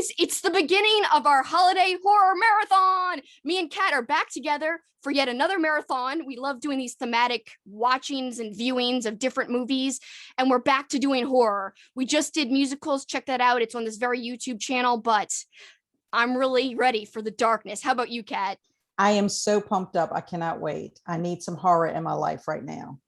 guys, it's the beginning of our holiday horror marathon. Me and Kat are back together for yet another marathon. We love doing these thematic watchings and viewings of different movies, and we're back to doing horror. We just did musicals. Check that out. It's on this very YouTube channel, but I'm really ready for the darkness. How about you, Kat? I am so pumped up. I cannot wait. I need some horror in my life right now.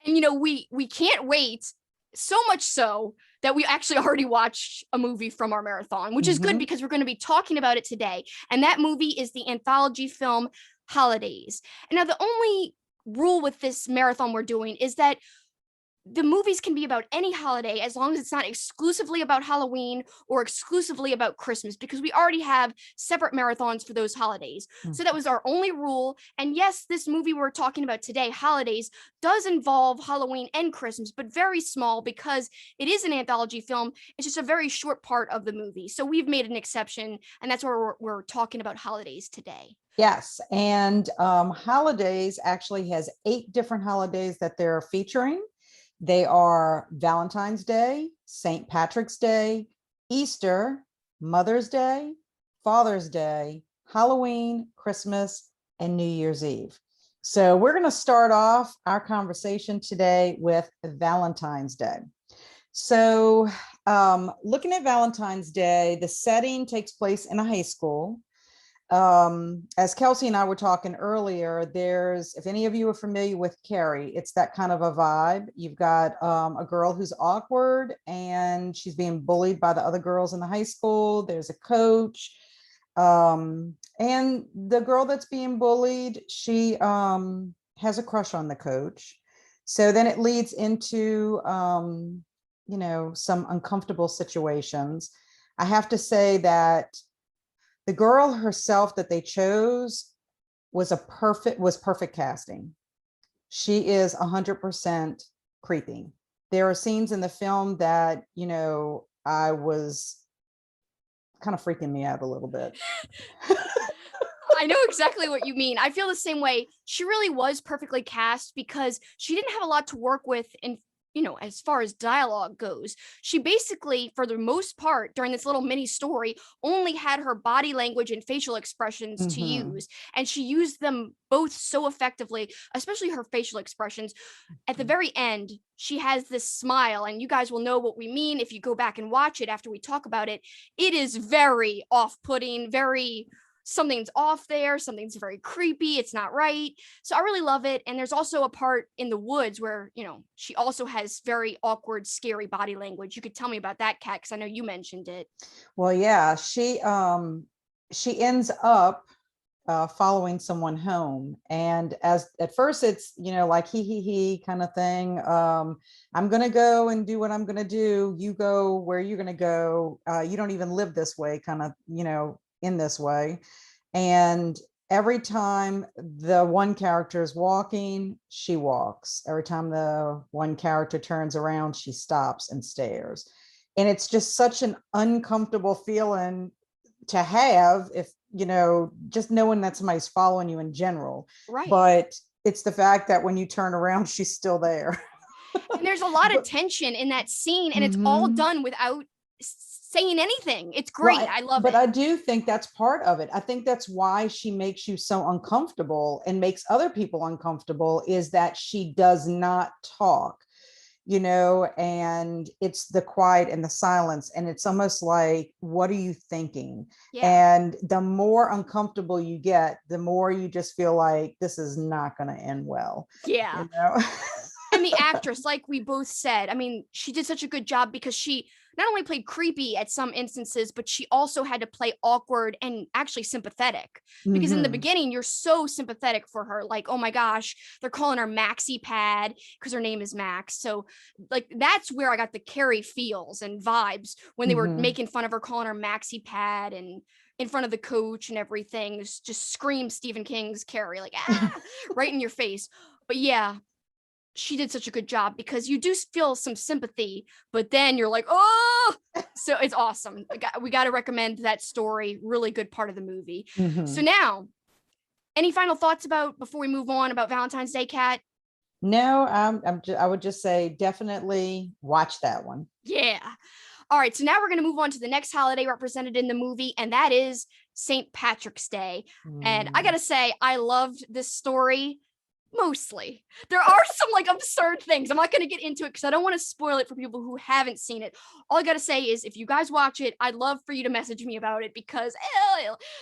And we can't wait, so much so that we actually already watched a movie from our marathon, which is good because we're going to be talking about it today. And that movie is the anthology film Holidays. And now the only rule with this marathon we're doing is that the movies can be about any holiday as long as it's not exclusively about Halloween or exclusively about Christmas, because we already have separate marathons for those holidays. So that was our only rule. And yes, this movie we're talking about today, Holidays, does involve Halloween and Christmas, but very small because it is an anthology film. It's just a very short part of the movie. So we've made an exception, and that's why we're talking about Holidays today. Yes, and Holidays actually has 8 different holidays that they're featuring. They are Valentine's Day, St. Patrick's Day, Easter, Mother's Day, Father's Day, Halloween, Christmas, and New Year's Eve. So we're going to start off our conversation today with Valentine's Day. So looking at Valentine's Day, the setting takes place in a high school. As Kelsi and I were talking earlier, if any of you are familiar with Carrie, it's that kind of a vibe. You've got a girl who's awkward and she's being bullied by the other girls in the high school. There's a coach, and the girl that's being bullied, she has a crush on the coach. So then it leads into some uncomfortable situations. I have to say that the girl herself that they chose was perfect casting. She is 100% creepy. There are scenes in the film that, I was kind of freaking me out a little bit. I know exactly what you mean. I feel the same way. She really was perfectly cast because she didn't have a lot to work with in as far as dialogue goes. She basically, for the most part, during this little mini story, only had her body language and facial expressions to use. And she used them both so effectively, especially her facial expressions. At the very end, she has this smile, and you guys will know what we mean if you go back and watch it after we talk about it. It is very off-putting, something's off there, something's very creepy, it's not right. So I really love it. And there's also a part in the woods where, she also has very awkward, scary body language. You could tell me about that, Kat, because I know you mentioned it. Well, yeah, she ends up following someone home, and as at first it's like he kind of thing. I'm gonna go and do what I'm gonna do, you go where you're gonna go, you don't even live this way, kind of in this way. And every time the one character is walking, she walks. Every time the one character turns around, she stops and stares. And it's just such an uncomfortable feeling to have, if just knowing that somebody's following you in general. Right. But it's the fact that when you turn around, she's still there. And there's a lot of tension in that scene, and it's all done without saying anything. It's great. Right. I love it. But I do think that's part of it. I think that's why she makes you so uncomfortable and makes other people uncomfortable, is that she does not talk, and it's the quiet and the silence. And it's almost like, what are you thinking? Yeah. And the more uncomfortable you get, the more you just feel like this is not going to end well. Yeah. And the actress, like we both said, I mean, she did such a good job because she not only played creepy at some instances, but she also had to play awkward and actually sympathetic. Because in the beginning, you're so sympathetic for her. Like, oh my gosh, they're calling her Maxie Pad because her name is Max. So like, that's where I got the Carrie feels and vibes when they were making fun of her, calling her Maxie Pad, and in front of the coach and everything. Just scream Stephen King's Carrie, like, right in your face. But yeah, she did such a good job because you do feel some sympathy, but then you're like, oh, so it's awesome. We got to recommend that story. Really good part of the movie. So now, any final thoughts before we move on about Valentine's Day, Kat? No, I would just say definitely watch that one. Yeah. All right, so now we're going to move on to the next holiday represented in the movie, and that is St. Patrick's Day. And I got to say, I loved this story mostly. There are some like absurd things. I'm not going to get into it because I don't want to spoil it for people who haven't seen it. All I got to say is if you guys watch it, I'd love for you to message me about it because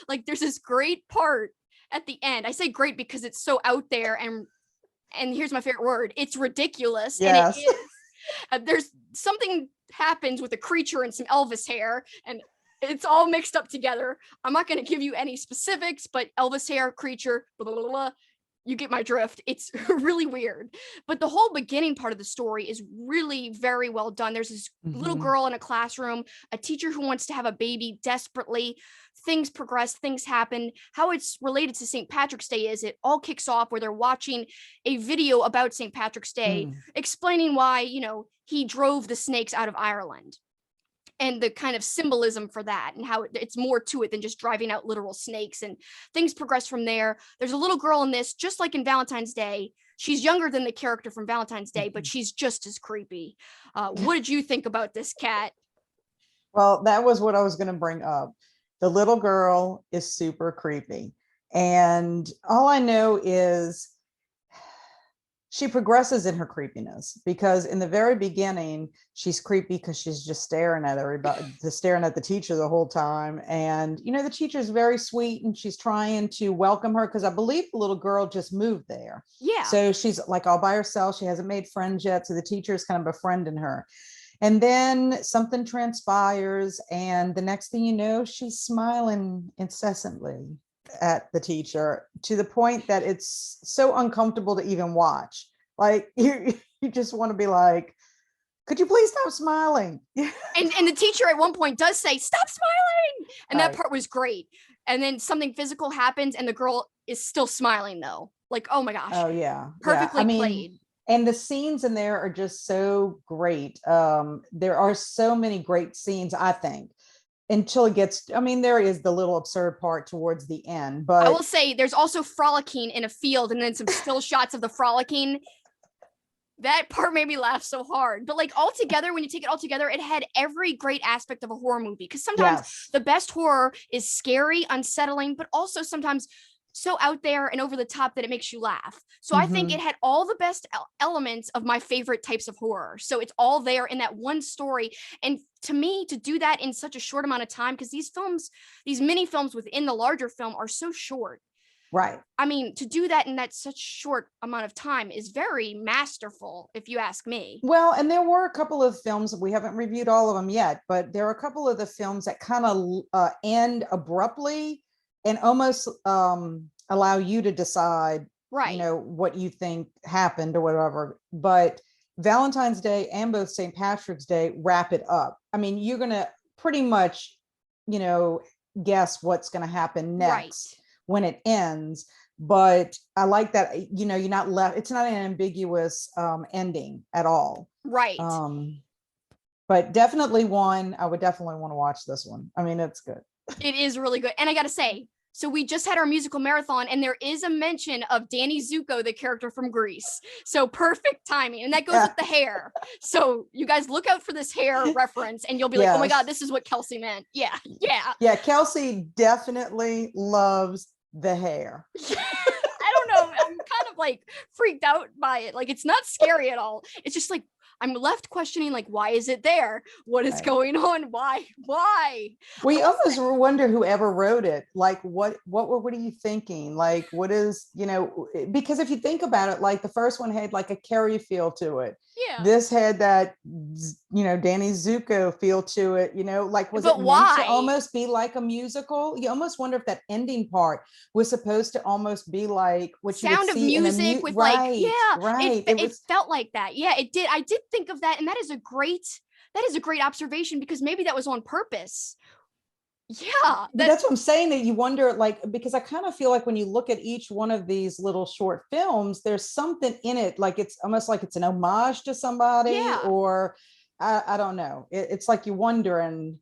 like there's this great part at the end. I say great because it's so out there and here's my favorite word. It's ridiculous. Yes. And it is. There's something happens with a creature and some Elvis hair and it's all mixed up together. I'm not going to give you any specifics, but Elvis hair, creature, blah, blah, blah, blah. You get my drift. It's really weird. But the whole beginning part of the story is really very well done. There's this little girl in a classroom, a teacher who wants to have a baby desperately. Things progress, things happen. How it's related to St. Patrick's Day is it all kicks off where they're watching a video about St. Patrick's Day, explaining why, he drove the snakes out of Ireland. And the kind of symbolism for that and how it's more to it than just driving out literal snakes and things progress from there. There's a little girl in this, just like in Valentine's Day. She's younger than the character from Valentine's Day, but she's just as creepy. What did you think about this, Kat? Well, that was what I was going to bring up. The little girl is super creepy. And all I know is she progresses in her creepiness because in the very beginning, she's creepy because she's just staring at everybody, just staring at the teacher the whole time. And, the teacher's very sweet and she's trying to welcome her because I believe the little girl just moved there. Yeah. So she's like all by herself. She hasn't made friends yet. So the teacher is kind of befriending her. And then something transpires. And the next thing you know, she's smiling incessantly at the teacher to the point that it's so uncomfortable to even watch. Like you just want to be like, could you please stop smiling? And the teacher at one point does say, stop smiling. And Right. that part was great. And then something physical happens and the girl is still smiling though. Like, oh my gosh. Oh yeah. Perfectly played. And the scenes in there are just so great. There are so many great scenes, I think. Until it gets, there is the little absurd part towards the end, but I will say there's also frolicking in a field and then some still shots of the frolicking. That part made me laugh so hard. But like all together, when you take it all together, it had every great aspect of a horror movie. Because sometimes the best horror is scary, unsettling, but also sometimes so out there and over the top that it makes you laugh. So I think it had all the best elements of my favorite types of horror. So it's all there in that one story. And to me, to do that in such a short amount of time, because these mini films within the larger film are so short. Right. To do that in that such short amount of time is very masterful, if you ask me. Well, and there were a couple of films, we haven't reviewed all of them yet, but there are a couple of the films that kind of end abruptly and almost allow you to decide, right, what you think happened or whatever. But Valentine's Day and both St. Patrick's Day wrap it up. You're going to pretty much, guess what's going to happen next when it ends. But I like that, you're not left, it's not an ambiguous ending at all. Right. But definitely I would definitely want to watch this one. It's good. It is really good. And I got to say, so we just had our musical marathon and there is a mention of Danny Zuko, the character from Grease. So perfect timing. And that goes with the hair. So you guys look out for this hair reference and you'll be like, oh my God, this is what Kelsi meant. Yeah. Yeah. Yeah. Kelsi definitely loves the hair. I don't know. I'm kind of like freaked out by it. Like it's not scary at all. It's just like, I'm left questioning, like, why is it there? What is going on? Why? We almost wonder whoever wrote it. Like, what are you thinking? Like, what is, because if you think about it, like the first one had like a Carrie feel to it. Yeah. This had that, Danny Zuko feel to it, like, was it meant to almost be like a musical? You almost wonder if that ending part was supposed to almost be like what you Sound would of see music in with right. It felt like that. Yeah, it did. I did think of that. And that is a great observation because maybe that was on purpose. Yeah. That's what I'm saying, that you wonder, like, because I kind of feel like when you look at each one of these little short films, there's something in it, like it's almost like it's an homage to somebody, or I don't know. It's like you wonder, and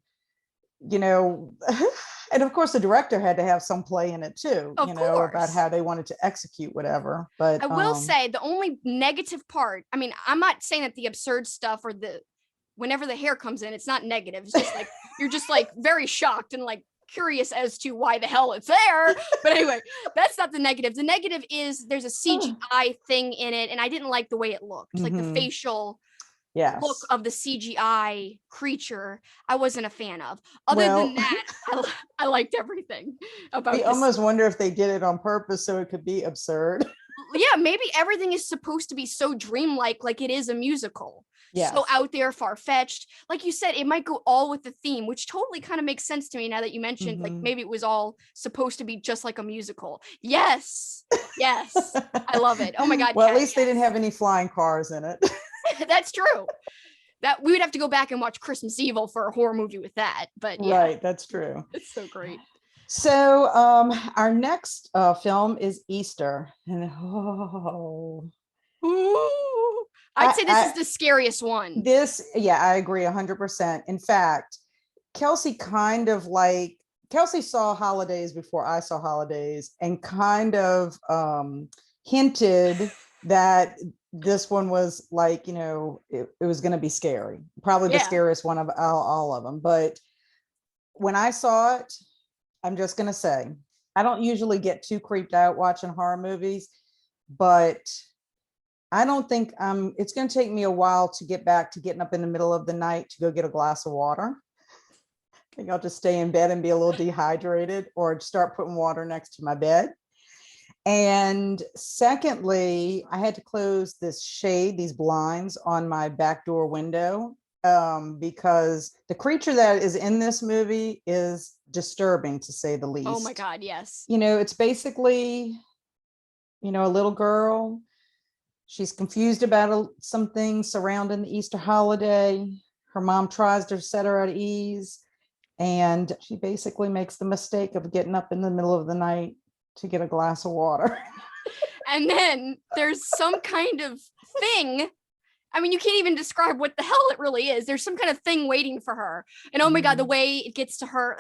and of course the director had to have some play in it too, about how they wanted to execute whatever. But I will say the only negative part, I'm not saying that the absurd stuff or the whenever the hair comes in, it's not negative. It's just like, you're just like very shocked and like curious as to why the hell it's there. But anyway, that's not the negative. The negative is there's a CGI thing in it, and I didn't like the way it looked, like the facial look Yes. of the CGI creature. I wasn't a fan of. Other Well, than that, I liked everything about I this. almost wonder if they did it on purpose so it could be absurd. Yeah, maybe everything is supposed to be so dreamlike, like it is a musical. Yes. So out there, far-fetched. Like you said, it might go all with the theme, which totally kind of makes sense to me now that you mentioned, like maybe it was all supposed to be just like a musical. Yes. Yes. I love it. Oh my God. Well, Kat, at least they didn't have any flying cars in it. That's true. That we would have to go back and watch Christmas Evil for a horror movie with that. But yeah. Right, that's true. It's so great. So our next film is Easter. And Ooh. I'd say this is the scariest one. Yeah, I agree 100%. In fact, Kelsi saw Holidays before I saw Holidays, and kind of hinted that this one was like, it was going to be scary, probably the scariest one of all of them. But when I saw it, I'm just going to say, I don't usually get too creeped out watching horror movies, but I don't think it's going to take me a while to get back to getting up in the middle of the night to go get a glass of water. I think I'll just stay in bed and be a little dehydrated, or start putting water next to my bed. And secondly, I had to close these blinds on my back door window, because the creature that is in this movie is disturbing, to say the least. Oh my God, yes. It's basically, a little girl. She's confused about some things surrounding the Easter holiday. Her mom tries to set her at ease, and she basically makes the mistake of getting up in the middle of the night to get a glass of water. And then there's some kind of thing. I mean, you can't even describe what the hell it really is. There's some kind of thing waiting for her. And oh my God, the way it gets to her,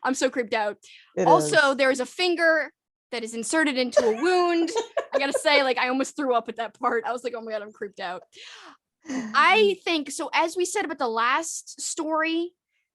I'm so creeped out. There's a finger that is inserted into a wound. I gotta say, like, I almost threw up at that part. I was like, oh my God, I'm creeped out. I think, so as we said about the last story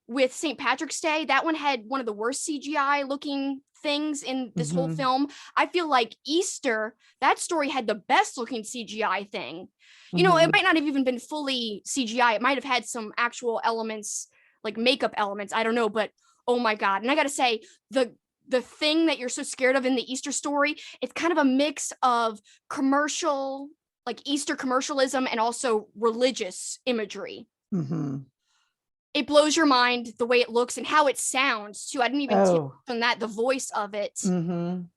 with St. Patrick's Day, that one had one of the worst CGI looking things in this whole film. I feel like Easter, that story had the best looking CGI thing. It might not have even been fully CGI. It might have had some actual elements, like makeup elements. I don't know, but oh my God. And I gotta say, the thing that you're so scared of in the Easter story, it's kind of a mix of commercial, like Easter commercialism, and also religious imagery. It blows your mind the way it looks and how it sounds too. I didn't even tip on that, the voice of it,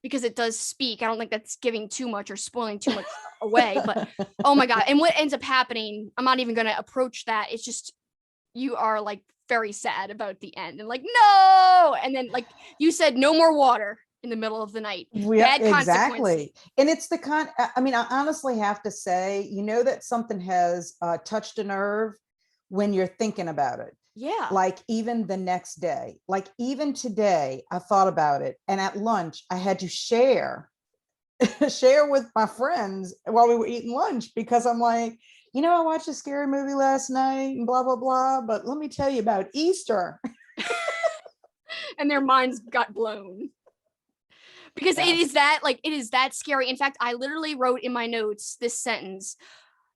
because it does speak. I don't think that's giving too much or spoiling too much away, but oh my God. And what ends up happening, I'm not even going to approach that. It's just, you are like very sad about the end and like, no. And then, like you said, no more water in the middle of the night. Bad exactly. And it's I honestly have to say, that something has touched a nerve when you're thinking about it. Yeah. Like even the next day, like even today, I thought about it. And at lunch, I had to share with my friends while we were eating lunch, because I'm like, I watched a scary movie last night and blah, blah, blah. But let me tell you about Easter. And their minds got blown. Because it is that scary. In fact, I literally wrote in my notes this sentence: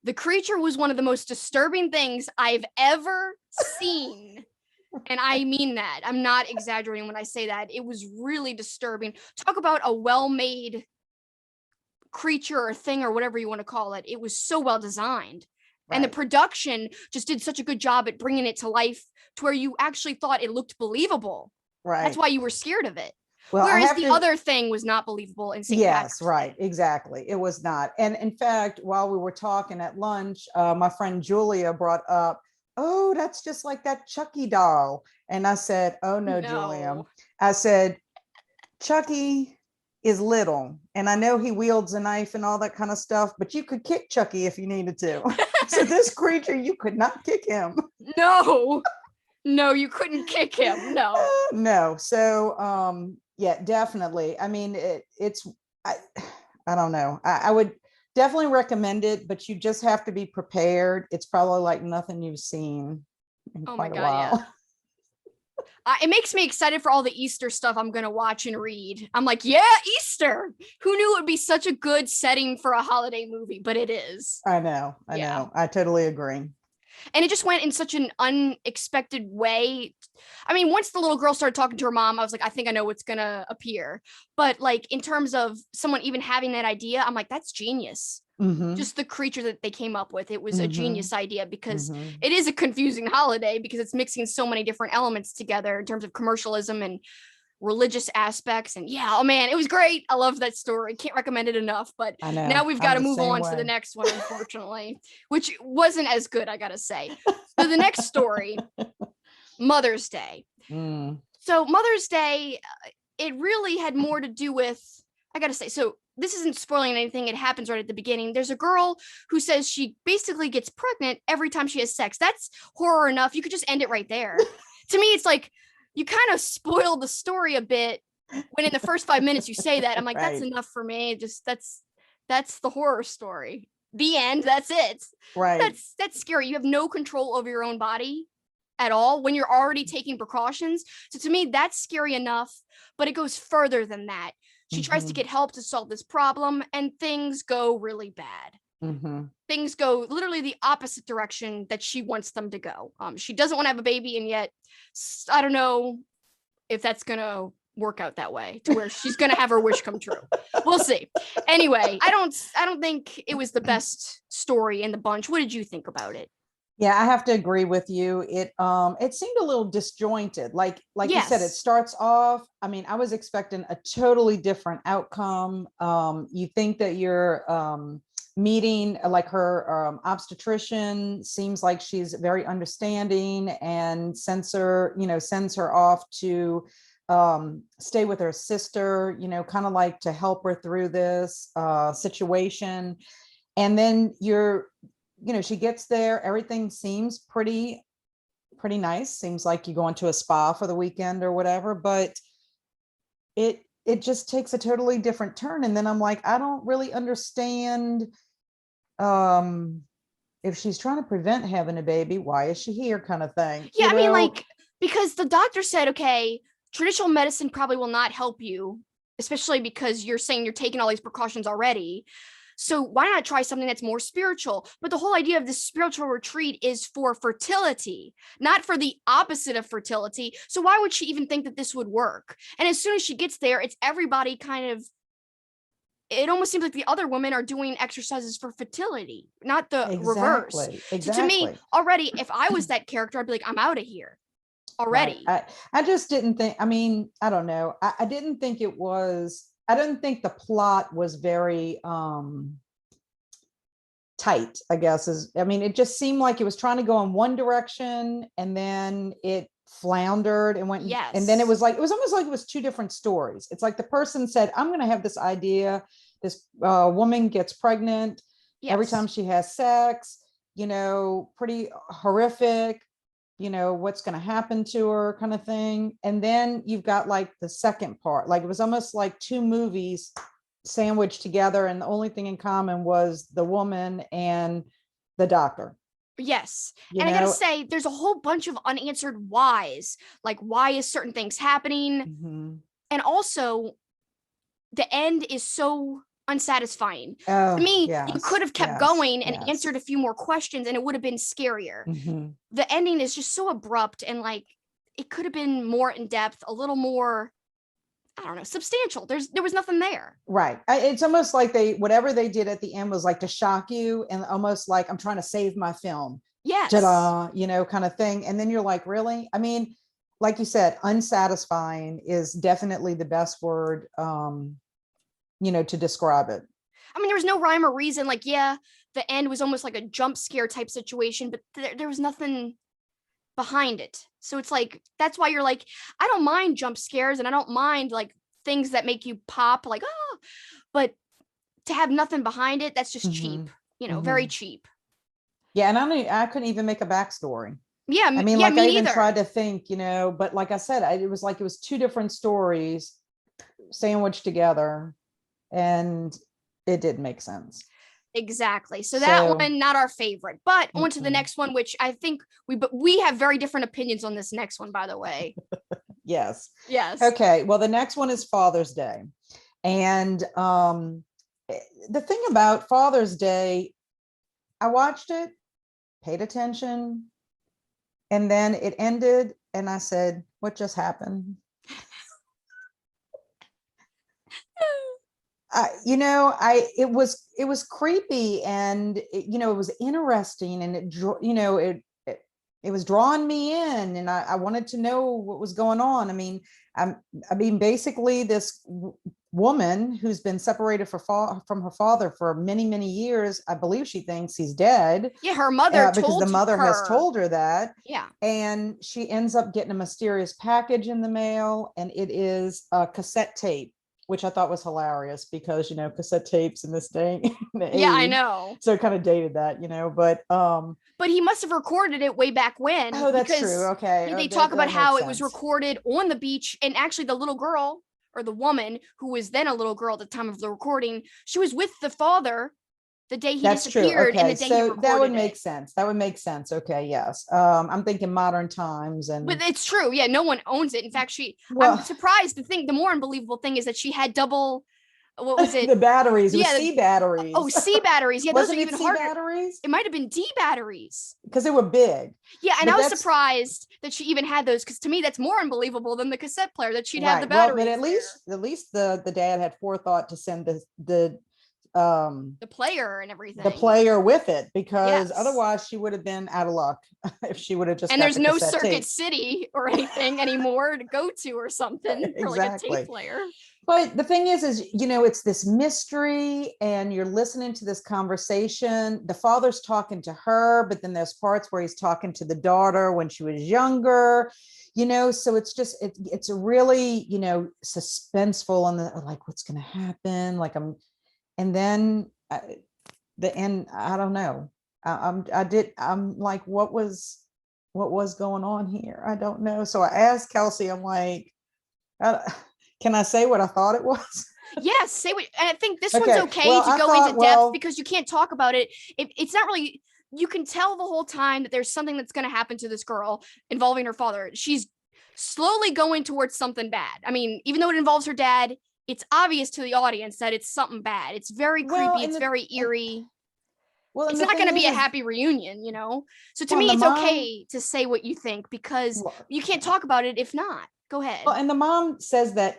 the creature was one of the most disturbing things I've ever seen. And I mean that. I'm not exaggerating when I say that. It was really disturbing. Talk about a well-made creature or thing or whatever you want to call it. It was so well designed. Right. And the production just did such a good job at bringing it to life to where you actually thought it looked believable. Right. That's why you were scared of it. Well, whereas the other thing was not believable in St. Patrick's Day. Right, exactly. It was not. And in fact, while we were talking at lunch, my friend Julia brought up, oh, that's just like that Chucky doll. And I said, oh no, Julia. I said, Chucky is little, and I know he wields a knife and all that kind of stuff, but you could kick Chucky if you needed to. So this creature, you could not kick him. No, you couldn't kick him. No. So, yeah, definitely. I mean, I don't know. I would definitely recommend it, but you just have to be prepared. It's probably like nothing you've seen in Oh my quite a God, yeah. while. It makes me excited for all the Easter stuff I'm going to watch and read. I'm like, yeah, Easter. Who knew it would be such a good setting for a holiday movie? But it is. I know. Yeah. I totally agree. And it just went in such an unexpected way. I mean, once the little girl started talking to her mom, I was like, I think I know what's going to appear. But like, in terms of someone even having that idea, I'm like, that's genius. Mm-hmm. Just the creature that they came up with. It was a Mm-hmm. genius idea because Mm-hmm. it is a confusing holiday because it's mixing so many different elements together in terms of commercialism and religious aspects. And yeah, oh man, it was great. I love that story. Can't recommend it enough. But I know. now we've got I'm to the move same on to the way. next one, unfortunately, which wasn't as good, I gotta say. So the next story, Mother's Day. Mm. So Mother's Day, it really had more to do with, I gotta say, so this isn't spoiling anything. It happens right at the beginning. There's a girl who says she basically gets pregnant every time she has sex. That's horror enough. You could just end it right there. To me, it's like you kind of spoil the story a bit when in the first 5 minutes you say that. I'm like, that's Right. enough for me. Just that's the horror story. The end. That's it. Right. That's scary. You have no control over your own body at all when you're already taking precautions. So to me, that's scary enough, but it goes further than that. She tries to Mm-hmm. get help to solve this problem, and things go really bad. Mm-hmm. Things go literally the opposite direction that she wants them to go. She doesn't want to have a baby, and yet I don't know if that's gonna work out that way to where she's gonna have her wish come true. We'll see. Anyway, I don't think it was the best story in the bunch. What did you think about it? Yeah, I have to agree with you. It seemed a little disjointed. Like you said, it Yes. starts off, I mean, I was expecting a totally different outcome. You think that you're meeting like her obstetrician seems like she's very understanding and sends her off to stay with her sister, kind of like to help her through this situation. And then she gets there, everything seems pretty nice, seems like you go into a spa for the weekend or whatever, but it just takes a totally different turn. And then I'm like, I don't really understand, um if she's trying to prevent having a baby, why is she here, kind of thing, Yeah, I mean, like, because the doctor said, okay, traditional medicine probably will not help you, especially because you're saying you're taking all these precautions already. So why not try something that's more spiritual? But the whole idea of this spiritual retreat is for fertility, not for the opposite of fertility. So why would she even think that this would work? And as soon as she gets there, it's everybody kind of, it almost seems like the other women are doing exercises for fertility, not the reverse. exactly So to me, exactly already, if I was that character, I'd be like, I'm out of here Right. already. I just didn't think, I mean, I don't know. I didn't think I didn't think the plot was very tight, I guess I mean, it just seemed like it was trying to go in one direction and then it floundered and and then Yes. it was almost like it was two different stories. It's like the person said, I'm going to have this idea. This woman gets pregnant every time Yes. she has sex, pretty horrific, what's going to happen to her, kind of thing. And then you've got like the second part, like it was almost like two movies sandwiched together, and the only thing in common was the woman and the doctor. Yes. you And I got to know say, there's a whole bunch of unanswered whys. Like, why is certain things happening? Mhm. And also, the end is so unsatisfying. To Oh, me, you could yes, have kept yes, going and yes. answered a few more questions and it would have been scarier. Hmm. The ending is just so abrupt and like it could have been more in depth, a little more, I don't know, substantial. There was nothing there. Right. It's almost like whatever they did at the end was like to shock you, and almost like, I'm trying to save my film. Yes. Ta-da, kind of thing. And then you're like, really? I mean, like you said, unsatisfying is definitely the best word, to describe it. I mean, there was no rhyme or reason. Like, yeah, the end was almost like a jump scare type situation, but there was nothing behind it. So it's like, that's why you're like, I don't mind jump scares and I don't mind like things that make you pop, like, oh, but to have nothing behind it, that's just Hmm. cheap, very Hmm. cheap. Yeah, and I couldn't even make a backstory. Yeah, I mean, yeah, like me I even neither. tried to think, but like I said, it was like it was two different stories sandwiched together, and it didn't make sense. Exactly. So that So, one, not our favorite. But on to the mm-mm. next one, which I think we have very different opinions on this next one, by the way. Yes. Yes. Okay. Well, the next one is Father's Day. And the thing about Father's Day, I watched it, paid attention, and then it ended, and I said, what just happened? It was creepy, and it was interesting, and it was drawing me in, and I wanted to know what was going on. I mean, basically, this woman who's been separated from her father for many, many years. I believe she thinks he's dead, Yeah, her mother because the told mother has her. told her that. Yeah. And she ends up getting a mysterious package in the mail, and it is a cassette tape, which I thought was hilarious because cassette tapes in this day and Yeah, I age, know. so it kind of dated that, but But he must have recorded it way back when, oh, that's true. because Okay. they That talk about that makes how it was sense. recorded on the beach, and actually the little girl, or the woman who was then a little girl at the time of the recording, she was with the father the day he That's true. disappeared and Okay, the day he so that would recorded it. make sense. That would make sense. Okay, yes. I'm thinking modern times, But and it's true. Yeah, no one owns it. In fact, I'm well, surprised. The more unbelievable thing is that she had double, what was it? the batteries. It was Yeah. C batteries. C batteries. Yeah, those are Wasn't it even C harder. batteries? It might have been D batteries. Because they were big. Yeah, and But I was that's surprised that she even had those, because to me that's more unbelievable than the cassette player, that she'd have the right. Well, but batteries at there. least at least the dad had forethought to send The player and the everything. player with it, because Yes. otherwise she would have been out of luck if she would have just And got there's the no cassette Circuit tape. City or anything anymore to go to or something for like a tape Exactly. player. But the thing is it's this mystery, and you're listening to this conversation. The father's talking to her, but then there's parts where he's talking to the daughter when she was younger. So it's really suspenseful, and like what's going to happen, and then the end. I don't know. I'm like, what was going on here? I don't know. So I asked Kelsi, I'm like, uh, can I say what I thought it was? Yes, say what. And I think this one's Okay. okay Well, to I go into thought, depth well, because you can't talk about it. It's not really. You can tell the whole time that there's something that's going to happen to this girl involving her father. She's slowly going towards something bad. I mean, even though it involves her dad, it's obvious to the audience that it's something bad. It's very well, creepy. It's very eerie. and It's the not going thing to be a is, happy reunion. So to well, and me, the it's mom, okay to say what you think because well, you can't talk about it if not. Go ahead. and the mom says that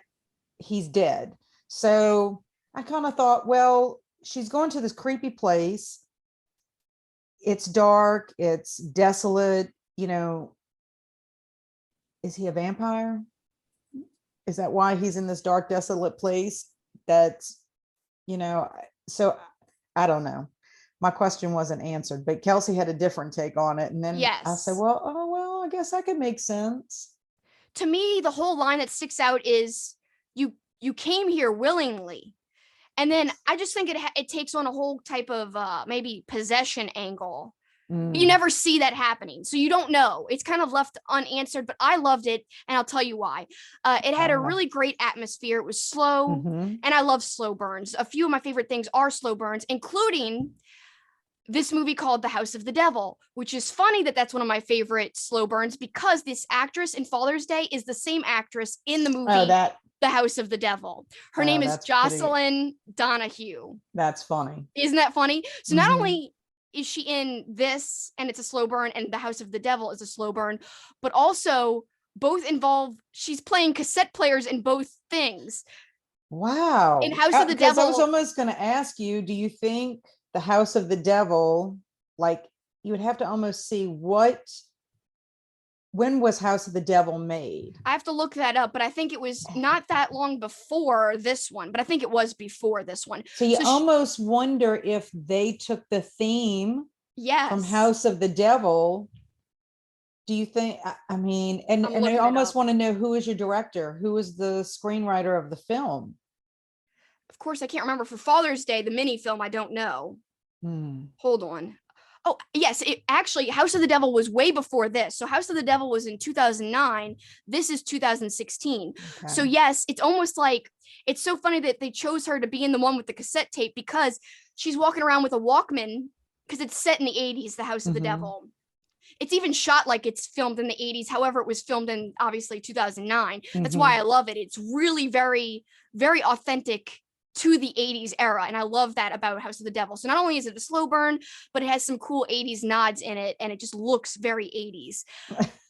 he's dead. So I kind of thought, well, she's going to this creepy place. It's dark. It's desolate. Is he a vampire? Is that why he's in this dark, desolate place? That's, you know, so I don't know. My question wasn't answered, but Kelsi had a different take on it. And then I said, Yes. well, I guess that could make sense. To me, the whole line that sticks out is you came here willingly. And then I just think it takes on a whole type of maybe possession angle. You Mm, never see that happening, so you don't know. It's kind of left unanswered, but I loved it, and I'll tell you why. It had a uh, really great atmosphere. It was slow, mhm. and I love slow burns. A few of my favorite things are slow burns, including this movie called The House of the Devil, which is funny that that's one of my favorite slow burns because this actress in Father's Day is the same actress in the Oh, movie that, The House of the Devil. Her oh, name is that's pretty, Jocelyn Donahue. that's funny. Isn't that funny? So not Hmm. only is she in this and it's a slow burn, and The House of the Devil is a slow burn, but also both involve she's playing cassette players in both things. In Wow. House of the Because I was Devil, almost going to ask you, do you think the House of the Devil, like, you would have to almost see when was House of the Devil made? I have to look that up, but I think it was not that long before this one, but I think it was before this one. So you So almost wonder if they took the theme from yes, House of the Devil. Do you think, I mean, and, I'm and I looking it almost up. want to know, who is your director? Who is the screenwriter of the film? Of course, I can't remember for Father's Day, the mini film. I don't know. Hmm. Hold on. Oh, yes, it actually House of the Devil was way before this. So House of the Devil was in 2009. This is 2016. So Okay. yes, it's almost like it's so funny that they chose her to be in the one with the cassette tape because she's walking around with a Walkman because it's set in the 80s, The House of the Devil. It's even shot like it's filmed in the 80s. However, it was filmed in obviously 2009. That's why I love it. It's really very, very authentic to the 80s era. And I love that about House of the Devil. So not only is it a slow burn, but it has some cool 80s nods in it. And it just looks very 80s.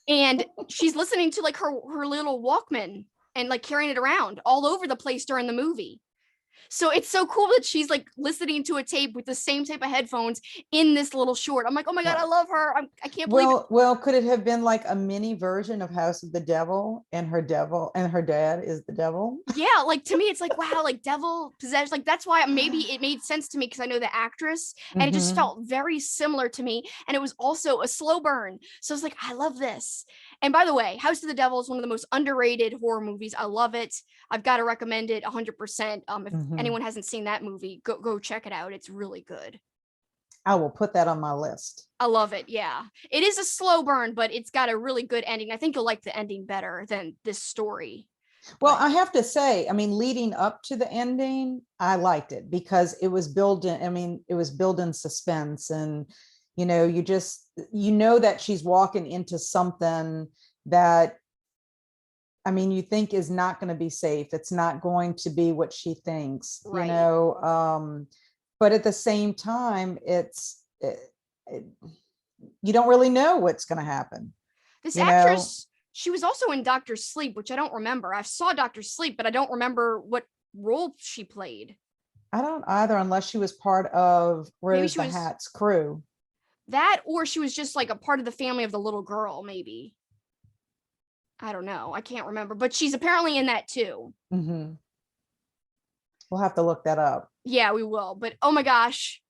And she's listening to like her little Walkman and like carrying it around all over the place during the movie. So it's so cool that she's like listening to a tape with the same type of headphones in this little short. I'm like, oh my God, I love her. I can't believe it. Well, could it have been like a mini version of House of the Devil and her dad is the devil? Yeah, like to me, it's like, wow, like devil possessed. Like that's why maybe it made sense to me because I know the actress and it just felt very similar to me. And it was also a slow burn. So I was like, I love this. And by the way, House of the Devil is one of the most underrated horror movies. I love it. I've got to recommend it 100%. If anyone hasn't seen that movie, go check it out. It's really good. I will put that on my list. I love it. Yeah. It is a slow burn, but it's got a really good ending. I think you'll like the ending better than this story. Well, I have to say, I mean, leading up to the ending, I liked it because it was built in, I mean, it was built in suspense and, you know, you know that she's walking into something that, I mean, you think is not going to be safe. It's not going to be what she thinks, Right. you know, but at the same time, you don't really know what's going to happen. This actress, she was also in Doctor Sleep, which I don't remember. I saw Doctor Sleep, but I don't remember what role she played. I don't either, unless she was part of Rose the Hat's crew. That, or she was just like a part of the family of the little girl, maybe. I don't know. I can't remember, but she's apparently in that too. We'll have to look that up. Yeah, we will. But oh my gosh,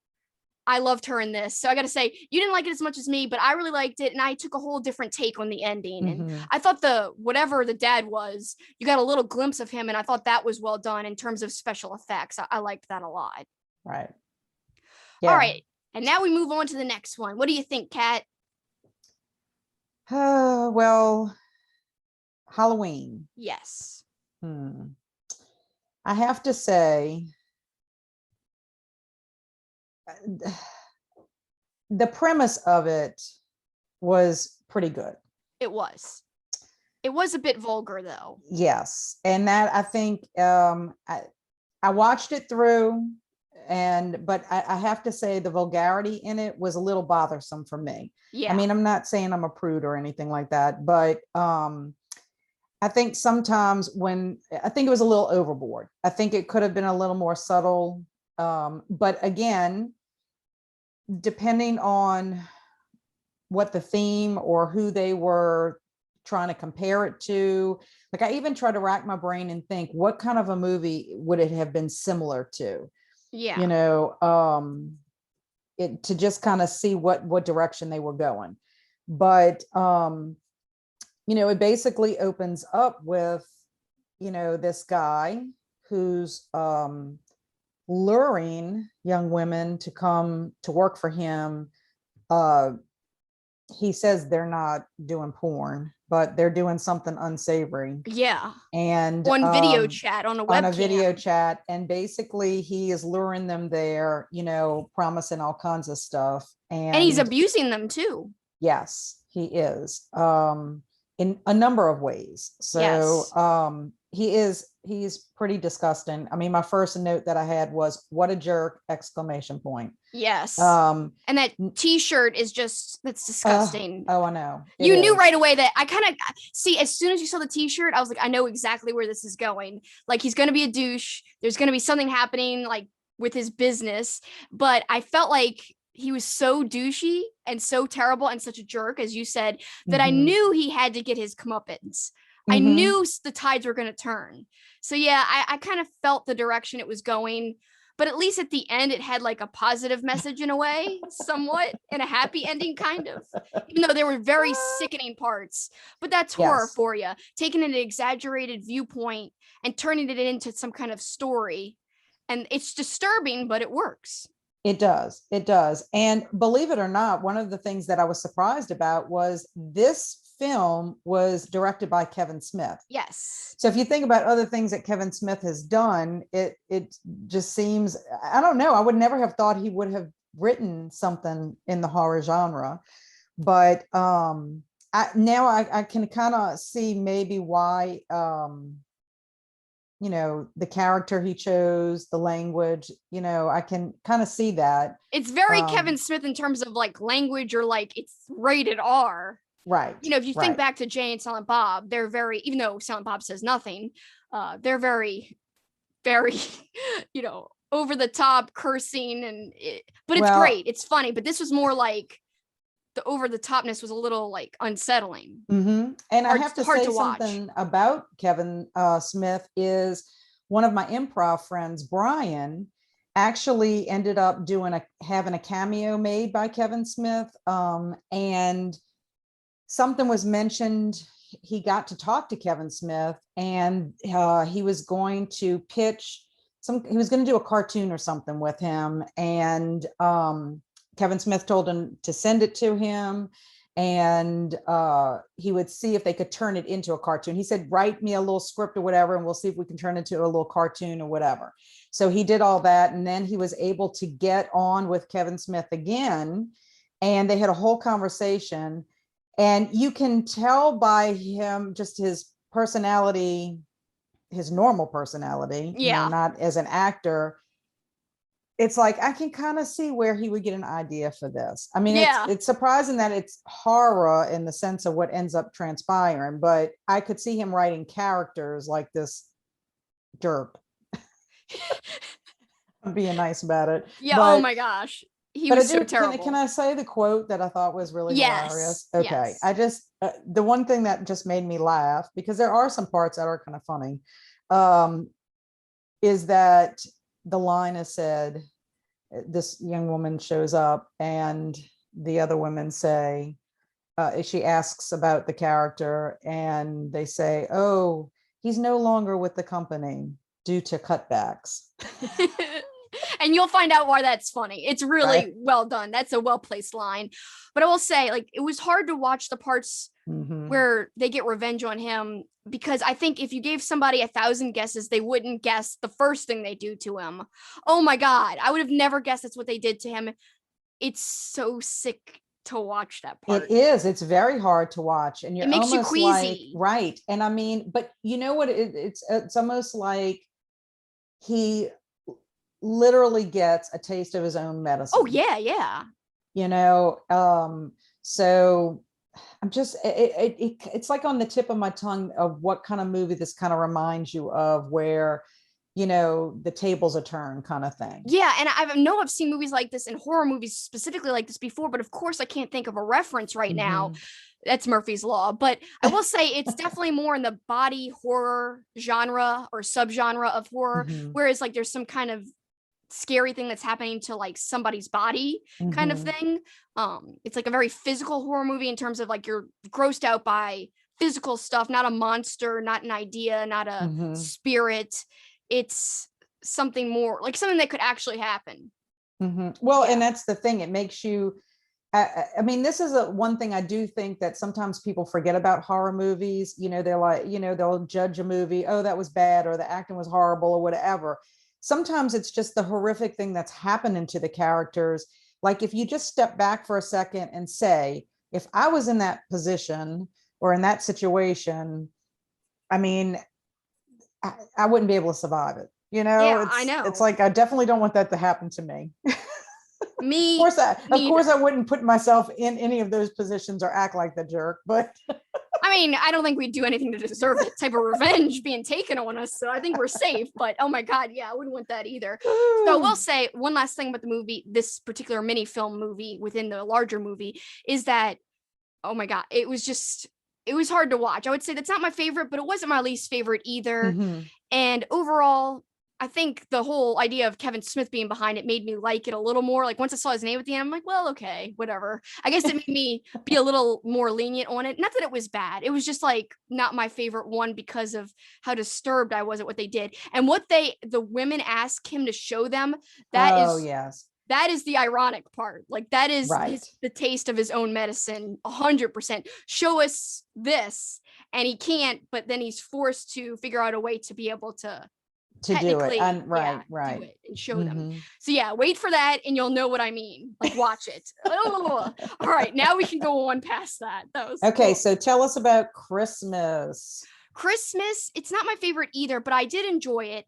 I loved her in this. So I got to say, you didn't like it as much as me, but I really liked it. And I took a whole different take on the ending. And I thought whatever the dad was, you got a little glimpse of him. And I thought that was well done in terms of special effects. I liked that a lot. Right. Yeah. All right. And now we move on to the next one. What do you think, Kat? Well, Halloween. Yes. I have to say, the premise of it was pretty good. It was a bit vulgar though. Yes. And that, I think, I watched it through but I have to say the vulgarity in it was a little bothersome for me. Yeah. I mean, I'm not saying I'm a prude or anything like that, but I think sometimes I think it was a little overboard. I think it could have been a little more subtle. But again, depending on what the theme or who they were trying to compare it to, like I even tried to rack my brain and think, what kind of a movie would it have been similar to? Yeah. You know, to just kind of see what direction they were going. But you know, it basically opens up with, you know, this guy who's luring young women to come to work for him. He says they're not doing porn, but they're doing something unsavory. Yeah. And on video chat, on a webcam. On a video chat. And basically he is luring them there, you know, promising all kinds of stuff. And he's abusing them too. Yes, he is. In a number of ways. So yes. He's pretty disgusting. I mean, my first note that I had was, what a jerk, ! Yes. And that t-shirt is that's disgusting. Oh, I know. You knew right away that I kind of see, as soon as you saw the t-shirt, I was like, I know exactly where this is going. Like, he's going to be a douche. There's going to be something happening like with his business. But I felt like he was so douchey and so terrible and such a jerk, as you said, that I knew he had to get his comeuppance. I knew the tides were going to turn. So yeah, I kind of felt the direction it was going, but at least at the end, it had like a positive message in a way, somewhat, and a happy ending, kind of, even though there were very sickening parts. But that's horror for you, taking an exaggerated viewpoint and turning it into some kind of story. And it's disturbing, but it works. It does. It does. And believe it or not, one of the things that I was surprised about was this film was directed by Kevin Smith. Yes. So if you think about other things that Kevin Smith has done, it just seems, I don't know, I would never have thought he would have written something in the horror genre. But I can kind of see maybe why the character he chose, the language, I can kind of see that. It's very Kevin Smith in terms of like language, or like it's rated R. Right. If you think back to Jay and Silent Bob, they're very, even though Silent Bob says nothing, they're very, very, over the top cursing, but it's great. It's funny, but this was more like the over the topness was a little like unsettling. And I have to say something about Kevin Smith is one of my improv friends, Brian, actually ended up having a cameo made by Kevin Smith. And something was mentioned. He got to talk to Kevin Smith, and he was going to pitch he was going to do a cartoon or something with him. And Kevin Smith told him to send it to him, and he would see if they could turn it into a cartoon. He said, write me a little script or whatever, and we'll see if we can turn it into a little cartoon or whatever. So he did all that. And then he was able to get on with Kevin Smith again, and they had a whole conversation. And you can tell by him, just his personality, his normal personality, not as an actor. It's like, I can kind of see where he would get an idea for this. I mean, it's surprising that it's horror in the sense of what ends up transpiring, but I could see him writing characters like this jerk. I'm being nice about it. Yeah. But, oh my gosh. He was so terrible. Can I say the quote that I thought was really hilarious? Okay. Yes. I just, the one thing that just made me laugh, because there are some parts that are kind of funny, is that the line is said, this young woman shows up, and the other women say, she asks about the character, and they say, oh, he's no longer with the company due to cutbacks. And you'll find out why that's funny. It's really well done. That's a well-placed line. But I will say, like, it was hard to watch the parts where they get revenge on him, because I think if you gave somebody 1,000 guesses, they wouldn't guess the first thing they do to him. Oh my God. I would have never guessed that's what they did to him. It's so sick to watch that part. It is. It's very hard to watch. And it makes you queasy. Like, right. And I mean, but you know what? It's almost like he literally gets a taste of his own medicine. Oh yeah. Yeah. So I'm just, it's like on the tip of my tongue of what kind of movie this kind of reminds you of, where, the tables are turned kind of thing. Yeah. And I know I've seen movies like this, and horror movies specifically like this before, but of course I can't think of a reference right now. That's Murphy's Law. But I will say it's definitely more in the body horror genre or subgenre of horror, whereas like there's some kind of scary thing that's happening to like somebody's body kind of thing. It's like a very physical horror movie in terms of like you're grossed out by physical stuff, not a monster, not an idea, not a spirit. It's something more like something that could actually happen. Well, and that's the thing. It makes you, I mean, this is one thing I do think that sometimes people forget about horror movies. They're like, they'll judge a movie, oh, that was bad, or the acting was horrible, or whatever. Sometimes it's just the horrific thing that's happening to the characters. Like if you just step back for a second and say, if I was in that position or in that situation, I mean, I wouldn't be able to survive it. Yeah, I know. It's like, I definitely don't want that to happen to me. Me. Of course, I wouldn't put myself in any of those positions or act like the jerk, but I mean, I don't think we'd do anything to deserve that type of revenge being taken on us. So I think we're safe, but oh my God, yeah, I wouldn't want that either. So I will say one last thing about the movie, this particular mini film movie within the larger movie, is that, oh my God, it was hard to watch. I would say that's not my favorite, but it wasn't my least favorite either. And overall, I think the whole idea of Kevin Smith being behind it made me like it a little more. Like once I saw his name at the end, I'm like, well, okay, whatever. I guess it made me be a little more lenient on it. Not that it was bad. It was just like not my favorite one because of how disturbed I was at what they did. And what the women asked him to show them, that is yes. that is the ironic part. Like that is Right. the taste of his own medicine. 100%. Show us this, and he can't. But then he's forced to figure out a way to be able to Do it. technically, And right, do right. it and show them. Mhm. So yeah, wait for that, and you'll know what I mean. Like watch it. Oh, all right. Now we can go on past that. That was Okay, so tell us about Christmas. Christmas. It's not my favorite either, but I did enjoy it.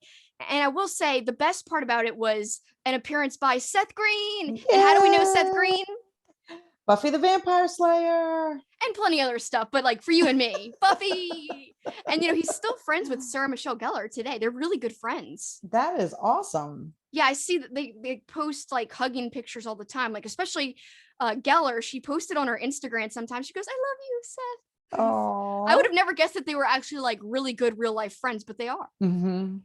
And I will say the best part about it was an appearance by Seth Green. And how do we know Seth Green? Buffy the Vampire Slayer. And plenty other stuff, but like for you and me, Buffy. And he's still friends with Sarah Michelle Gellar today. They're really good friends. That is awesome. Yeah, I see that they post like hugging pictures all the time. Like especially Gellar, she posted on her Instagram sometimes. She goes, "I love you, Seth." Oh, I would have never guessed that they were actually like really good real life friends, but they are. Mm-hmm.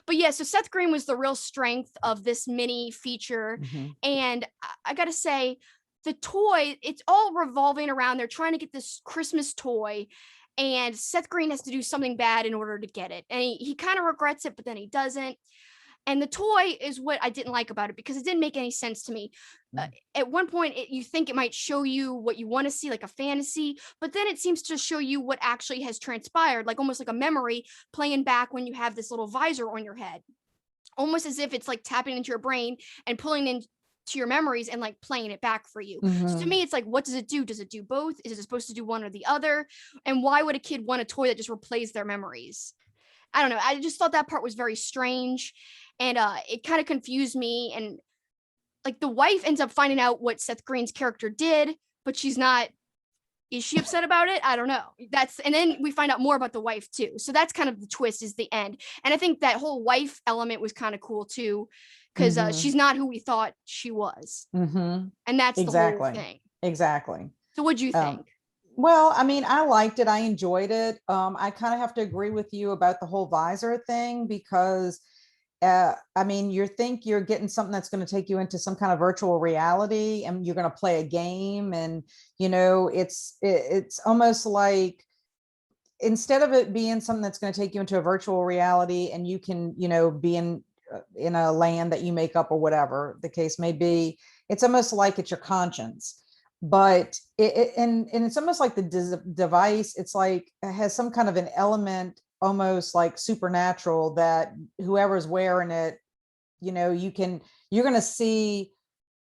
But yeah, so Seth Green was the real strength of this mini feature. Mm-hmm. And I gotta say, the toy, it's all revolving around, they're trying to get this Christmas toy, and Seth Green has to do something bad in order to get it. And he kind of regrets it, but then he doesn't. And the toy is what I didn't like about it, because it didn't make any sense to me. At one point, you think it might show you what you want to see, like a fantasy, but then it seems to show you what actually has transpired, like almost like a memory playing back when you have this little visor on your head, almost as if it's like tapping into your brain and pulling into your memories and like playing it back for you. Mm-hmm. So to me, it's like, what does it do? Does it do both? Is it supposed to do one or the other? And why would a kid want a toy that just replays their memories? I don't know. I just thought that part was very strange, and it kind of confused me. And like the wife ends up finding out what Seth Green's character did, but she's not. Is she upset about it? I don't know. And then we find out more about the wife too. So that's kind of the twist, is the end. And I think that whole wife element was kind of cool too, because she's not who we thought she was. Mm-hmm. And that's the whole thing. Exactly. So what'd you think? Well, I mean, I liked it. I enjoyed it. I kind of have to agree with you about the whole visor thing, because I mean, you think you're getting something that's going to take you into some kind of virtual reality, and you're going to play a game, and it's almost like, instead of it being something that's going to take you into a virtual reality and you can be in a land that you make up or whatever the case may be, it's almost like it's your conscience. But and it's almost like the device, it's like it has some kind of an element, almost like supernatural, that whoever's wearing it, you're going to see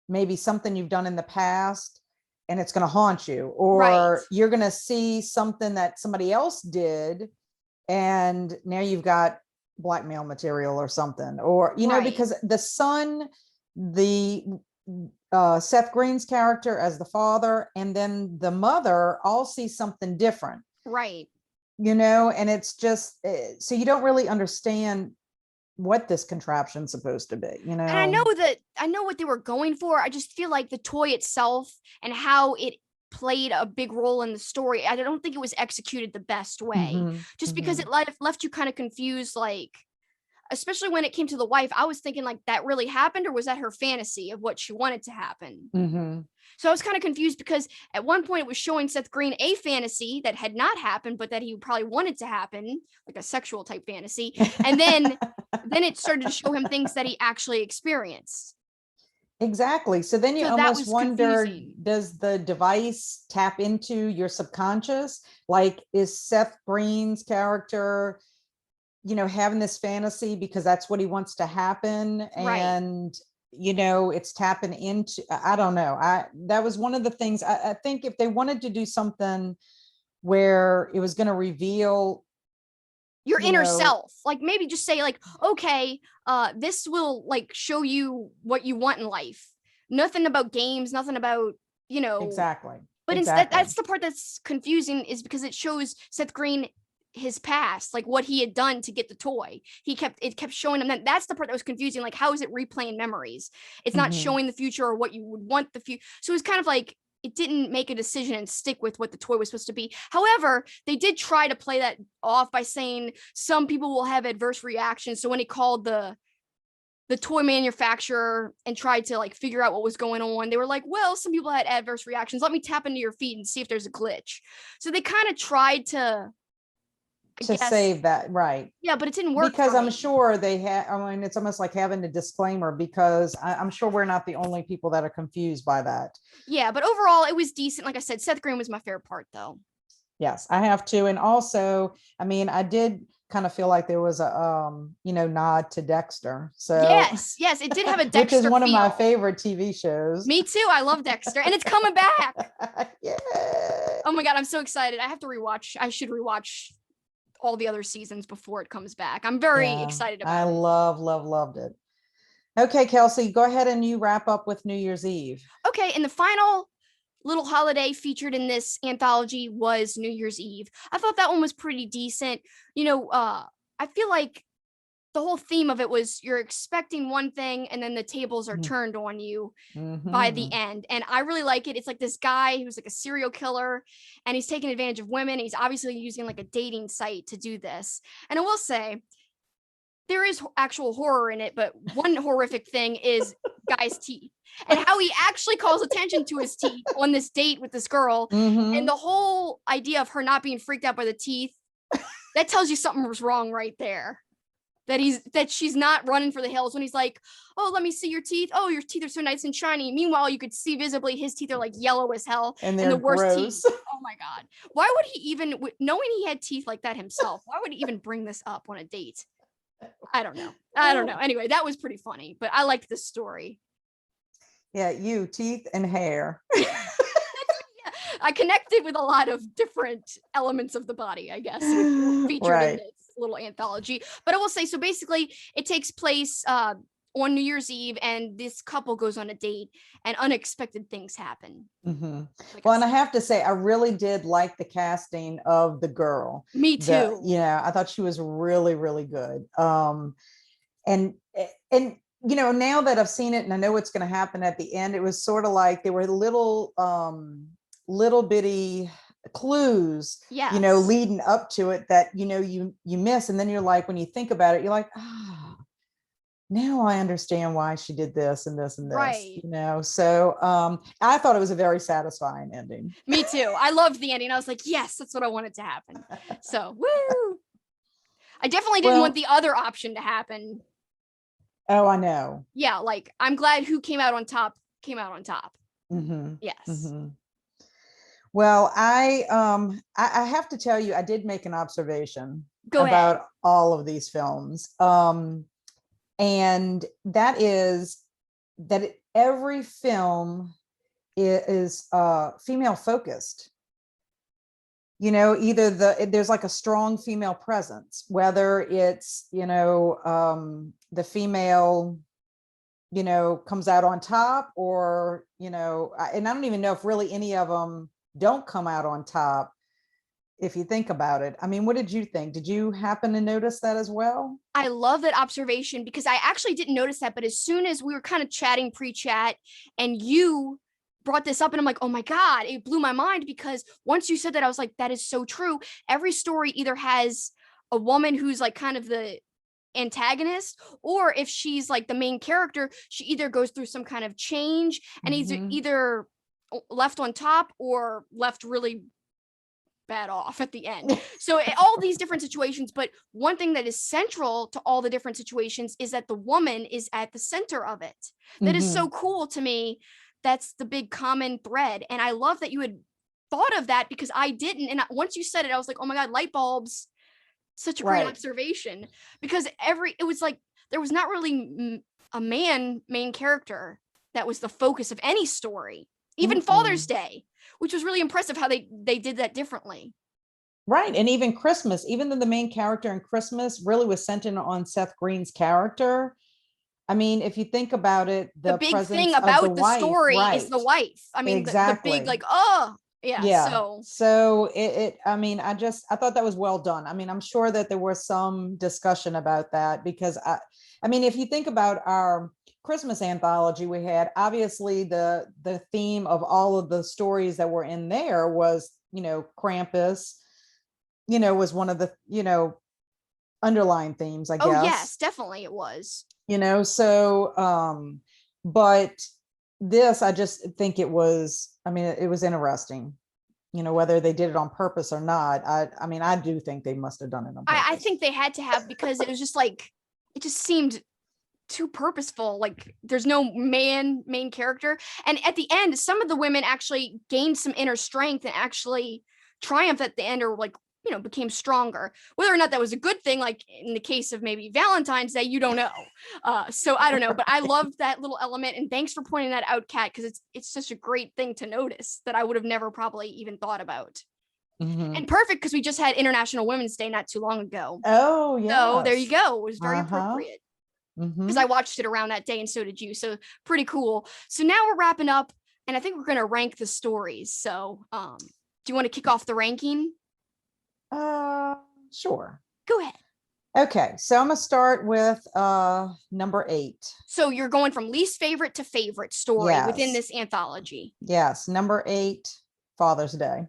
maybe something you've done in the past, and it's going to haunt you, or you're going to see something that somebody else did, and now you've got blackmail material or something, or because the son, the Seth Green's character as the father, and then the mother all see something different. Right. And it's just, so you don't really understand what this contraption's supposed to be, And I know what they were going for. I just feel like the toy itself and how it played a big role in the story, I don't think it was executed the best way. Just because it left you kind of confused, like, especially when it came to the wife, I was thinking, like, that really happened, or was that her fantasy of what she wanted to happen? So I was kind of confused, because at one point it was showing Seth Green a fantasy that had not happened, but that he probably wanted to happen, like a sexual type fantasy. And then it started to show him things that he actually experienced. Exactly. So then you almost wonder, does the device tap into your subconscious? Like, is Seth Green's character having this fantasy because that's what he wants to happen, and it's tapping into, I don't know. That was one of the things I think, if they wanted to do something where it was going to reveal your inner self, like maybe just say, like, okay, this will like show you what you want in life, nothing about games, nothing about exactly. But instead, that's the part that's confusing, is because it shows Seth Green his past, like what he had done to get the toy. It kept showing him that. That's the part that was confusing. Like, how is it replaying memories? It's not showing the future or what you would want the future. So it was kind of like, it didn't make a decision and stick with what the toy was supposed to be. However, they did try to play that off by saying some people will have adverse reactions. So when he called the toy manufacturer and tried to like figure out what was going on, they were like, well, some people had adverse reactions. Let me tap into your feet and see if there's a glitch. So they kind of tried to, I to guess. save that, right? Yeah, but it didn't work Because for I'm me. sure they have, I mean, it's almost like having a disclaimer because I'm sure we're not the only people that are confused by that. Yeah, but overall, it was decent. Like I said, Seth Green was my favorite part, though. Yes, I have to. And also, I mean, I did kind of feel like there was a nod to Dexter. So, Yes, yes, it did have a which is Dexter one of my feel. favorite TV shows. Me too. I love Dexter, and it's coming back. Yeah. Oh my god, I'm so excited. I have to rewatch. I should rewatch all the other seasons before it comes back. I'm very Yeah. excited I about it. loved it. Okay, Kelsey, go ahead and you wrap up with New Year's Eve. Okay, and the final little holiday featured in this anthology was New Year's Eve. I thought that one was pretty decent. I feel like the whole theme of it was you're expecting one thing and then the tables are turned on you by the Mm-hmm. end. And I really like it. It's like this guy who's like a serial killer and he's taking advantage of women. He's obviously using like a dating site to do this. And I will say, there is actual horror in it, but one horrific thing is Guy's teeth and how he actually calls attention to his teeth on this date with this girl. And Mm-hmm. the whole idea of her not being freaked out by the teeth, that tells you something was wrong right there. That she's not running for the hills when he's like, oh, let me see your teeth. Oh, your teeth are so nice and shiny. Meanwhile, you could see visibly his teeth are like yellow as hell And and they're the worst teeth. gross. Oh my God. Why would he even, knowing he had teeth like that himself, why would he even bring this up on a date? I don't know. I don't know. Anyway, that was pretty funny, but I liked this story. Yeah, you, teeth and hair. I connected with a lot of different elements of the body, I guess, which were featured in Right. this little anthology. But I will say, so basically, it takes place on New Year's Eve, and this couple goes on a date, and unexpected things happen. Mm-hmm. Like Well, and I have to say, I really did like the casting of the girl. Me The, too. yeah, I thought she was really, really good. And now that I've seen it and I know what's going to happen at the end, it was sort of like there were little bitty clues, Yes. leading up to it that you miss, and then you're like, when you think about it, you're like, now I understand why she did this and this and this, Right. So I thought it was a very satisfying ending. Me too. I loved the ending. I was like, yes, that's what I wanted to happen. So, woo. I definitely didn't want Well, the other option to happen. oh, I know. Yeah, like I'm glad who came out on top came out on top. Mm-hmm. Yes. Mm-hmm. Well, I have to tell you, I did make an observation Go ahead. about all of these films. And that is that every film is female focused. Either there's like a strong female presence, whether it's the female comes out on top, or and I don't even know if really any of them don't come out on top, if you think about it. I mean, what did you think? Did you happen to notice that as well? I love that observation because I actually didn't notice that, but as soon as we were kind of chatting pre-chat and you brought this up and I'm like, oh my God, it blew my mind because once you said that, I was like, that is so true. Every story either has a woman who's like kind of the antagonist, or if she's like the main character, she either goes through some kind of change and Mm-hmm. either left on top or left really bad off at the end. So all these different situations, but one thing that is central to all the different situations is that the woman is at the center of it. That is Mm-hmm. so cool to me. That's the big common thread. And I love that you had thought of that because I didn't. And once you said it, I was like, oh my God, light bulbs. Such a great Right. observation because it was like there was not really a main character that was the focus of any story, even Father's Mm-mm. Day, which was really impressive how they did that differently. Right. And even Christmas, even though the main character in Christmas really was centered on Seth Green's character. I mean, if you think about it, The the big thing presence of the about the wife, story is right? the wife. I mean, the big Exactly. like, oh yeah. Yeah. So So I mean, I thought that was well done. I mean, I'm sure that there was some discussion about that because I mean, if you think about our Christmas anthology we had, obviously the theme of all of the stories that were in there was, Krampus, was one of the, underlying themes, I oh yes, guess. definitely it was. So but this, I just think it was, I mean, it was interesting. whether they did it on purpose or not. I mean, I do think they must have done it on purpose. I think they had to have, because it was just like, it just seemed too purposeful. Like there's no main character. And at the end, some of the women actually gained some inner strength and actually triumphed at the end, or like, became stronger. Whether or not that was a good thing, like in the case of maybe Valentine's Day, you don't know. So I don't know, but I loved that little element. And thanks for pointing that out, Kat, because it's such a great thing to notice that I would have never probably even thought about. Mhm. And perfect, because we just had International Women's Day not too long ago. Oh, yeah. So there you go. It was very appropriate, because Mhm. I watched it around that day and so did you. So pretty cool. So now we're wrapping up, and I think we're going to rank the stories. So do you want to kick off the ranking? Sure. Go ahead. Okay, so I'm gonna start with number 8. So you're going from least favorite to favorite story within Yes. this anthology. Yes, number 8, Father's Day.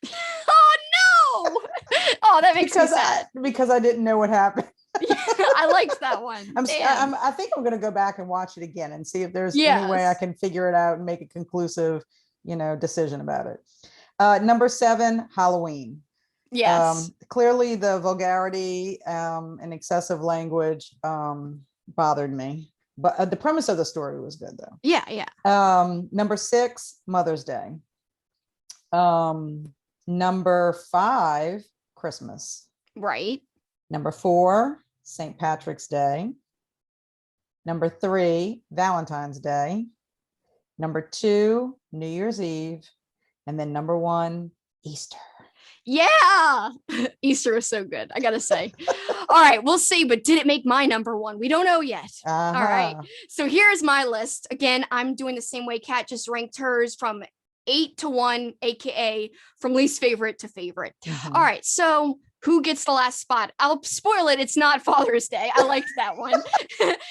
Oh no! Oh, that makes me sad. Because I didn't know what happened. I liked that one. I think I'm gonna go back and watch it again and see if there's any way I can figure it out and make a conclusive, decision about it. Number 7, Halloween. Yes. Clearly the vulgarity and excessive language bothered me, but the premise of the story was good though. Yeah. Number 6, Mother's Day. Number 5, Christmas. Right. Number 4, St. Patrick's Day. Number 3, Valentine's Day. Number 2, New Year's Eve. And then number 1, Easter. Yeah. Easter is so good, I gotta say. All right, we'll see, but did it make my number 1? We don't know yet. All right. So here's my list. Again, I'm doing the same way Kat just ranked hers, from 8 to 1, aka from least favorite to favorite. All right, so who gets the last spot? I'll spoil it. It's not Father's Day. I liked that one.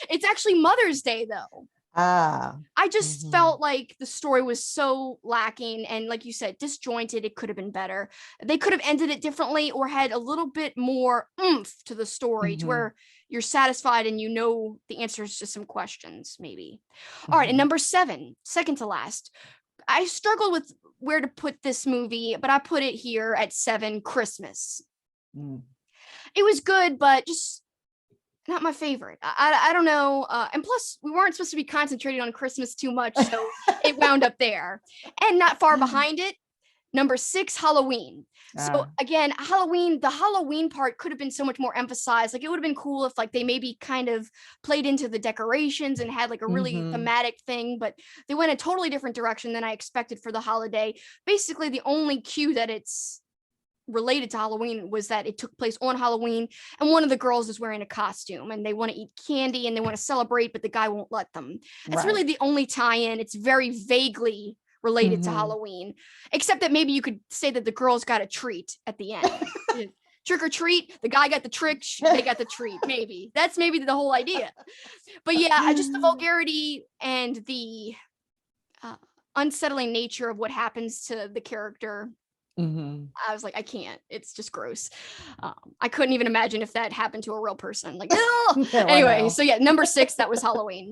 It's actually Mother's Day though. I just felt like the story was so lacking, and like you said, disjointed. It could have been better. They could have ended it differently, or had a little bit more oomph to the story, to where you're satisfied and the answers to some questions maybe. All right, and number 7, second to last. I struggled with where to put this movie, but I put it here at 7, Christmas. It was good, but just not my favorite. I don't know. And plus, we weren't supposed to be concentrating on Christmas too much, so it wound up there. And not far behind it, number 6, Halloween. So again, the Halloween part could have been so much more emphasized. Like it would have been cool if like they maybe kind of played into the decorations and had like a really thematic thing, but they went a totally different direction than I expected for the holiday. Basically, the only cue that it's related to Halloween was that it took place on Halloween, and one of the girls is wearing a costume, and they want to eat candy and they want to celebrate, but the guy won't let them. That's really the only tie-in. It's very vaguely related to Halloween, except that maybe you could say that the girls got a treat at the end. Trick or treat, the guy got the trick, they got the treat. Maybe that's maybe the whole idea. But yeah, just the vulgarity and the unsettling nature of what happens to the character. I was like, I can't. It's just gross. I couldn't even imagine if that happened to a real person. Like, anyway, so yeah, number 6, that was Halloween.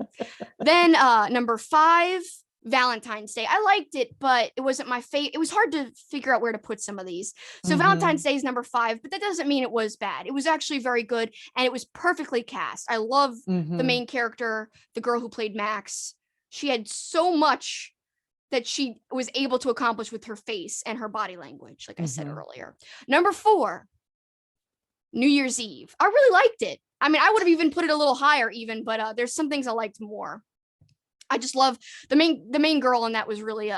Then number 5, Valentine's Day. I liked it, but it wasn't my favorite. It was hard to figure out where to put some of these. So Valentine's Day is number 5, but that doesn't mean it was bad. It was actually very good, and it was perfectly cast. I love the main character, the girl who played Max. She had so much that she was able to accomplish with her face and her body language, like I said earlier. Number 4, New Year's Eve. I really liked it. I mean, I would have even put it a little higher even, but there's some things I liked more. I just love the main girl, and that was really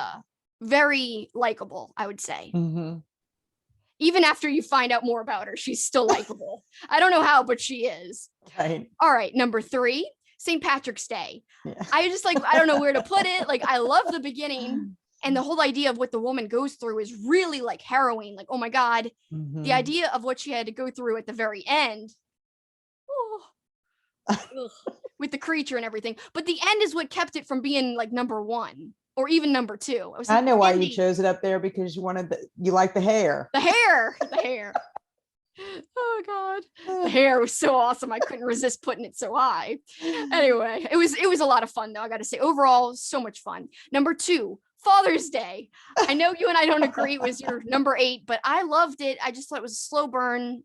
very likable, I would say. Even after you find out more about her, she's still likable. I don't know how, but she is. Right. All right, number 3, St. Patrick's Day. I just I don't know where to put it. Like, I love the beginning, and the whole idea of what the woman goes through is really like harrowing. Like, oh my God, the idea of what she had to go through at the very end. With the creature and everything. But the end is what kept it from being like number 1 or even number 2. I know why you chose it up there, because you like the hair. The hair. Oh God, the hair was so awesome. I couldn't resist putting it so high. Anyway, it was a lot of fun though. I got to say, overall, so much fun. Number 2, Father's Day. I know you and I don't agree it was your number 8, but I loved it. I just thought it was a slow burn,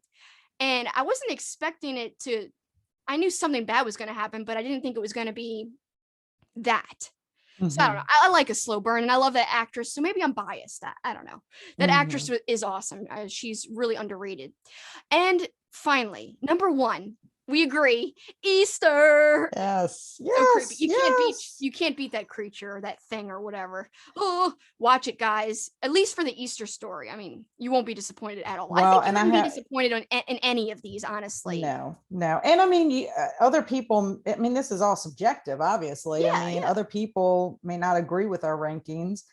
and I wasn't expecting it to. I knew something bad was going to happen, but I didn't think it was going to be that. So I don't know. Mhm. I like a slow burn, and I love that actress. So maybe I'm biased. I don't know. That actress Mhm. is awesome. She's really underrated. And finally, number 1, we agree. Easter. Yes, So creepy. yes, yes. You can't beat that creature or that thing or whatever. Oh, watch it, guys. At least for the Easter story. I mean, you won't be disappointed at all. I Well, think you and I wouldn't be have disappointed in any of these, honestly. no, no. And I mean, other people, I mean, this is all subjective, obviously. I Yeah, mean, yeah. other people may not agree with our rankings,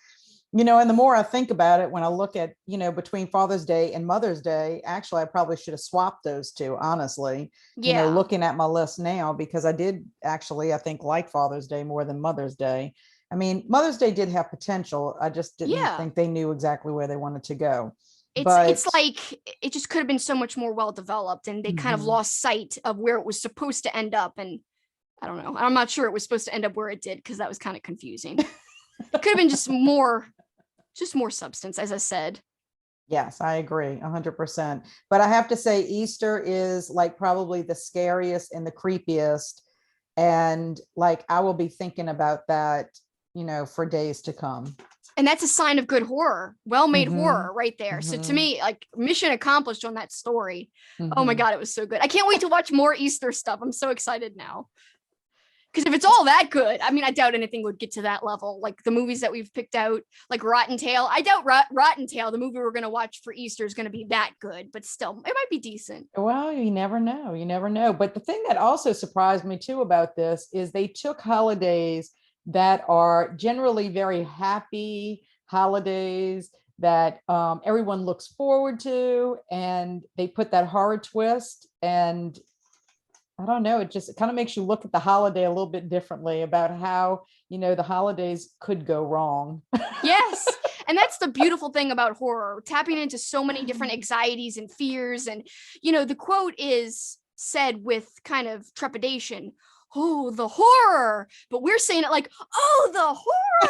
and the more I think about it, when I look at, between Father's Day and Mother's Day, actually, I probably should have swapped those two, honestly, Yeah. looking at my list now, because I did actually, I think, like Father's Day more than Mother's Day. I mean, Mother's Day did have potential. I just didn't Yeah. think they knew exactly where they wanted to go. It's But like it just could have been so much more well developed, and they kind of mhm. lost sight of where it was supposed to end up. And I don't know. I'm not sure it was supposed to end up where it did, because that was kind of confusing. It could have been just more substance, as I said. Yes, I agree 100%. But I have to say, Easter is like probably the scariest and the creepiest. And like, I will be thinking about that, for days to come. And that's a sign of good horror, well-made Hmm. horror right there. So to Hmm. me, like, mission accomplished on that story. Oh my Hmm. God, it was so good. I can't wait to watch more Easter stuff. I'm so excited now. Because if it's all that good, I mean, I doubt anything would get to that level. Like the movies that we've picked out, like Rotten Tail. I doubt Rotten Tail, the movie we're going to watch for Easter, is going to be that good, but still, it might be decent. Well, you never know. You never know. But the thing that also surprised me too about this is they took holidays that are generally very happy holidays that everyone looks forward to, and they put that horror twist. And I don't know, it kind of makes you look at the holiday a little bit differently about how, the holidays could go wrong. Yes. And that's the beautiful thing about horror, tapping into so many different anxieties and fears. And, the quote is said with kind of trepidation. Oh, the horror. But we're saying it like, oh, the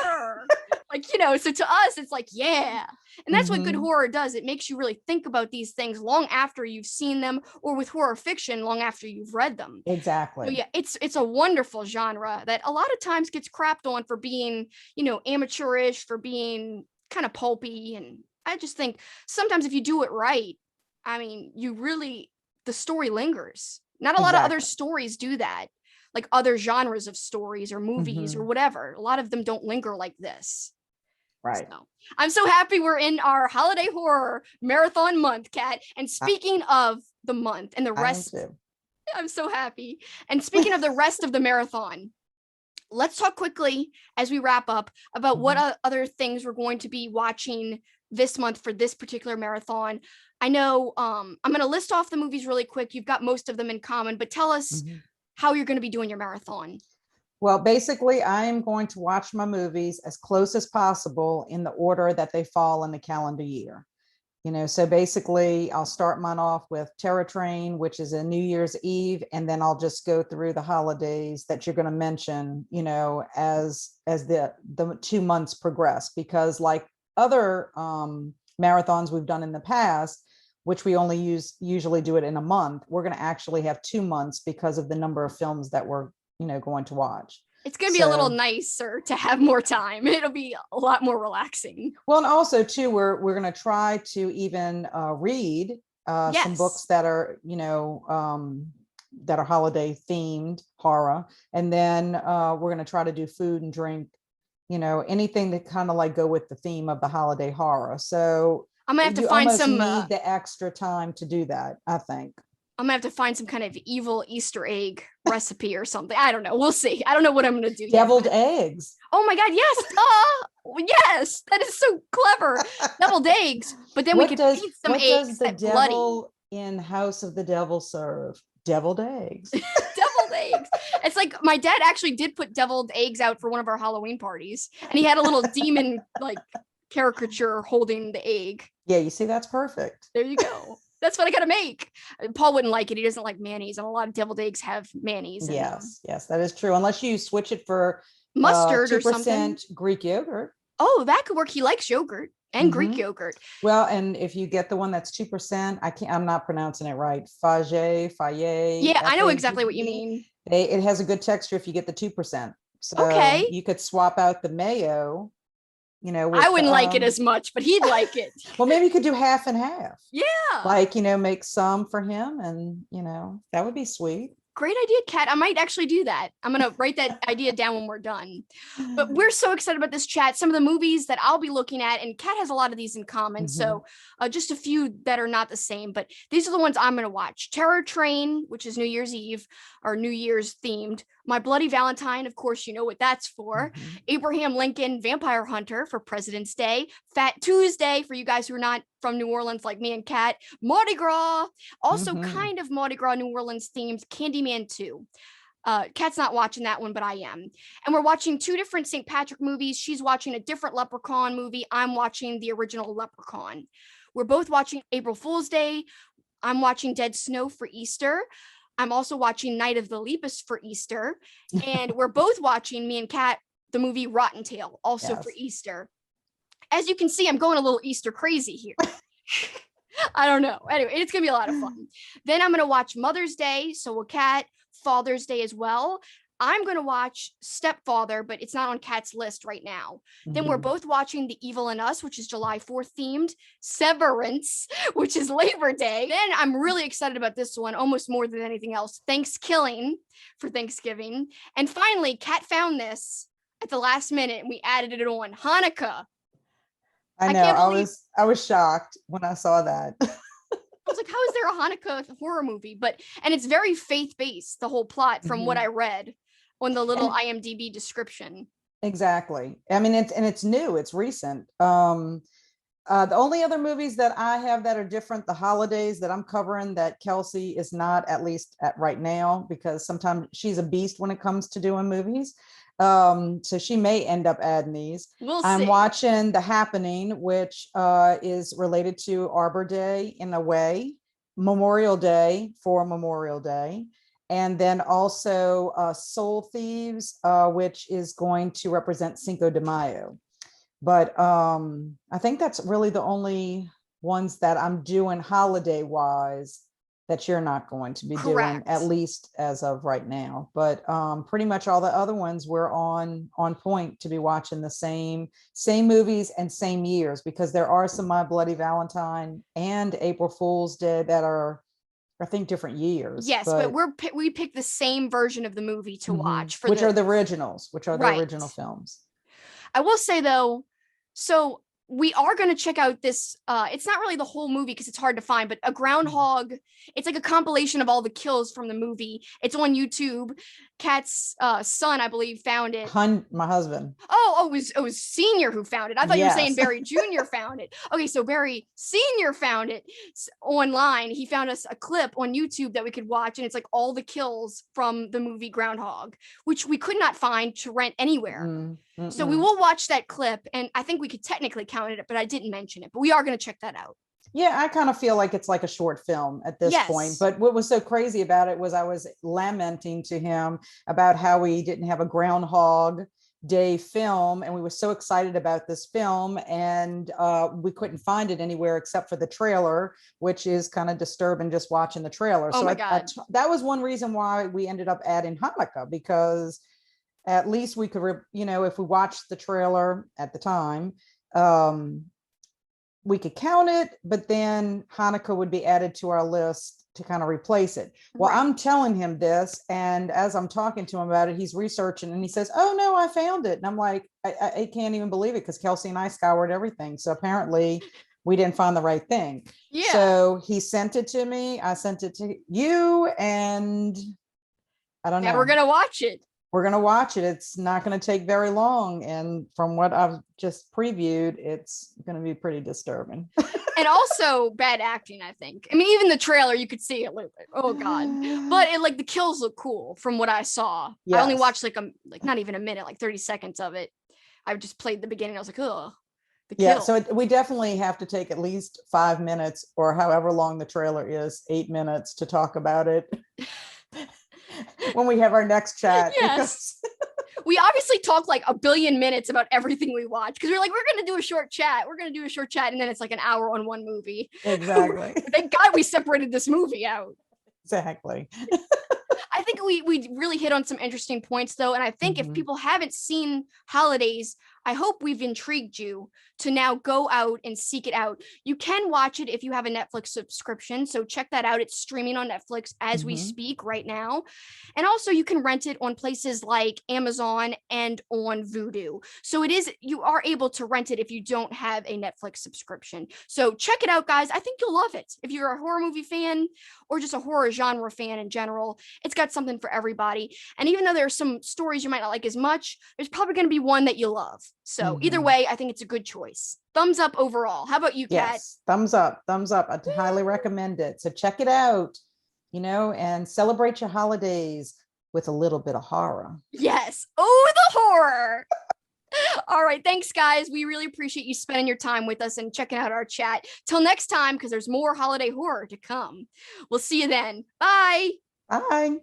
horror. Like, so to us, it's like, yeah. And that's what good Hmm. horror does. It makes you really think about these things long after you've seen them, or with horror fiction, long after you've read them. So Exactly. yeah, it's a wonderful genre that a lot of times gets crapped on for being, amateurish, for being kind of pulpy. And I just think sometimes if you do it right, I mean, the story lingers. Not a lot of other Exactly. stories do that, like other genres of stories or movies or Hmm. whatever. A lot of them don't linger like this. Right. So I'm so happy we're in our holiday horror marathon month, Kat. And I, speaking of the month and the I am rest, too. I'm so happy. And speaking of the rest of the marathon, let's talk quickly as we wrap up about what Mhm. other things we're going to be watching this month for this particular marathon. I know I'm going to list off the movies really quick. You've got most of them in common, but tell us Mhm. how you're going to be doing your marathon. Well, basically, I'm going to watch my movies as close as possible in the order that they fall in the calendar year. So basically, I'll start mine off with Terror Train, which is a New Year's Eve, and then I'll just go through the holidays that you're going to mention, as the 2 months progress. Because like other marathons we've done in the past, which we only usually do it in a month, we're going to actually have 2 months because of the number of films that we're going to watch. It's going to be a little So, nicer to have more time. It'll be a lot more relaxing. well, and also too, we're going to try to even read some books Yes. that are that are holiday themed horror, and then we're going to try to do food and drink, anything that kind of like go with the theme of the holiday horror. So I'm going to have to you find almost some need the extra time to do that, I think. I'm gonna have to find some kind of evil Easter egg recipe or something. I don't know. We'll see. I don't know what I'm gonna do yet. Deviled But eggs. oh my God, yes. Yes, that is so clever. Deviled eggs, but then we what could does feed some what does eggs the that bloody. devil in House of the Devil serve? Deviled eggs. Deviled eggs. It's like my dad actually did put deviled eggs out for one of our Halloween parties, and he had a little demon like caricature holding the egg. Yeah, you see, that's perfect. There you go. That's what I gotta make. Paul wouldn't like it. He doesn't like mayonnaise, and a lot of deviled eggs have mayonnaise in them. Yes, yes, that is true. Unless you switch it for Mustard or something. 2% Greek yogurt. Oh, that could work. He likes yogurt and Greek Mhm. yogurt. Well, and if you get the one that's 2%, I'm not pronouncing it right. Faye, Yeah, I know exactly what you Fagge. mean. It has a good texture if you get the 2%. So Okay. you could swap out the mayo, I with wouldn't like it as much, but he'd like it. well, maybe you could do half and half. Yeah. Like, make some for him, and that would be sweet. Great idea, Kat. I might actually do that. I'm going to write that idea down when we're done. But we're so excited about this chat. Some of the movies that I'll be looking at, and Kat has a lot of these in common. Mhm. So just a few that are not the same, but these are the ones I'm going to watch. Terror Train, which is New Year's Eve or New Year's themed. My Bloody Valentine, of course, you know what that's for. Mhm. Abraham Lincoln, Vampire Hunter for President's Day. Fat Tuesday for you guys who are not from New Orleans like me and Kat. Mardi Gras, also Mhm. kind of Mardi Gras New Orleans themed. Candyman 2. Kat's not watching that one, but I am. And we're watching two different St. Patrick movies. She's watching a different Leprechaun movie. I'm watching the original Leprechaun. We're both watching April Fool's Day. I'm watching Dead Snow for Easter. I'm also watching Night of the Lepus for Easter. And we're both watching, me and Kat, the movie Rotten Tail, also for Yes. Easter. As you can see, I'm going a little Easter crazy here. I don't know. Anyway, it's going to be a lot of fun. Then I'm going to watch Mother's Day. So will Kat. Father's Day as well. I'm going to watch Stepfather, but it's not on Kat's list right now. Then we're Mhm. both watching The Evil in Us, which is July 4th themed. Severance, which is Labor Day. Then I'm really excited about this one, almost more than anything else. Thanksgiving for Thanksgiving. And finally, Kat found this at the last minute and we added it on. Hanukkah. I I know. can't believe I was shocked when I saw that. I was like, how is there a Hanukkah horror movie? And it's very faith-based, the whole plot from what Mhm. I read on the little And IMDb description. exactly. I mean, it's new. It's recent. The only other movies that I have that are different, the holidays that I'm covering that Kelsi is not, at least at right now, because sometimes she's a beast when it comes to doing movies. So she may end up adding these. We'll I'm see. watching The Happening, which is related to Arbor Day in a way, Memorial Day for Memorial Day. And then also Soul Thieves, which is going to represent Cinco de Mayo. But I think that's really the only ones that I'm doing holiday wise that you're not going to be doing, at Correct. least as of right now. But pretty much all the other ones we're on point to be watching the same movies and same years, because there are some My Bloody Valentine and April Fool's Day that are, I think, different years. Yes, but we picked the same version of the movie to Mhm. watch for Which the are the originals, which are the right. original films. I will say though, so we are going to check out this. It's not really the whole movie because it's hard to find, but a groundhog. It's like a compilation of all the kills from the movie. It's on YouTube. Kat's son, I believe, found it. My husband. Oh, it was Senior who found it. I thought you were saying Yes. Barry Jr. found it. Okay, so Barry Senior found it online. He found us a clip on YouTube that we could watch, and it's like all the kills from the movie Groundhog, which we could not find to rent anywhere. So we will watch that clip, and I think we could technically count it, but I didn't mention it. But we are going to check that out. Yeah, I kind of feel like it's like a short film at this point. But what was so crazy about it was I was lamenting to him about how we didn't have a Groundhog Day film, and we were so excited about this film, and we couldn't find it anywhere except for the trailer, which is kind of disturbing just watching the trailer. Oh So my God. that was one reason why we ended up adding Hanukkah, because at least we could, if we watched the trailer at the time, we could count it, but then Hanukkah would be added to our list to kind of replace it. Well, I'm telling him this, and as I'm talking to him about it, he's researching and he says, "Oh no, I found it." And I'm like, I can't even believe it, because Kelsi and I scoured everything. So apparently we didn't find the right thing. Yeah. So he sent it to me. I sent it to you, and I don't know. Now we're going to watch it. We're going to watch it. It's not going to take very long. And from what I've just previewed, it's going to be pretty disturbing. And also bad acting, I think. I mean, even the trailer, you could see it. Oh God. But like the kills look cool from what I saw. Yes. I only watched like not even a minute, like 30 seconds of it. I just played the beginning. I was like, oh, the kill. Yeah. So we definitely have to take at least 5 minutes, or however long the trailer is, 8 minutes, to talk about it when we have our next chat. Yes. We obviously talk like a billion minutes about everything we watch because we're like, we're going to do a short chat. We're going to do a short chat. And then it's like an hour on one movie. Exactly. Thank God we separated this movie out. Exactly. I think we really hit on some interesting points though. And I think if people haven't seen Holidays, I hope we've intrigued you to now go out and seek it out. You can watch it if you have a Netflix subscription. So check that out. It's streaming on Netflix as we speak right now. And also you can rent it on places like Amazon and on Vudu. So you are able to rent it if you don't have a Netflix subscription. So check it out, guys. I think you'll love it. If you're a horror movie fan or just a horror genre fan in general, it's got something for everybody. And even though there's some stories you might not like as much, there's probably going to be one that you love. So either way, I think it's a good choice. Thumbs up overall. How about you, Kat? Yes, thumbs up, thumbs up. I highly recommend it. So check it out, and celebrate your holidays with a little bit of horror. Yes. Oh, the horror. All right. Thanks, guys. We really appreciate you spending your time with us and checking out our chat. Till next time, because there's more holiday horror to come. We'll see you then. Bye. Bye.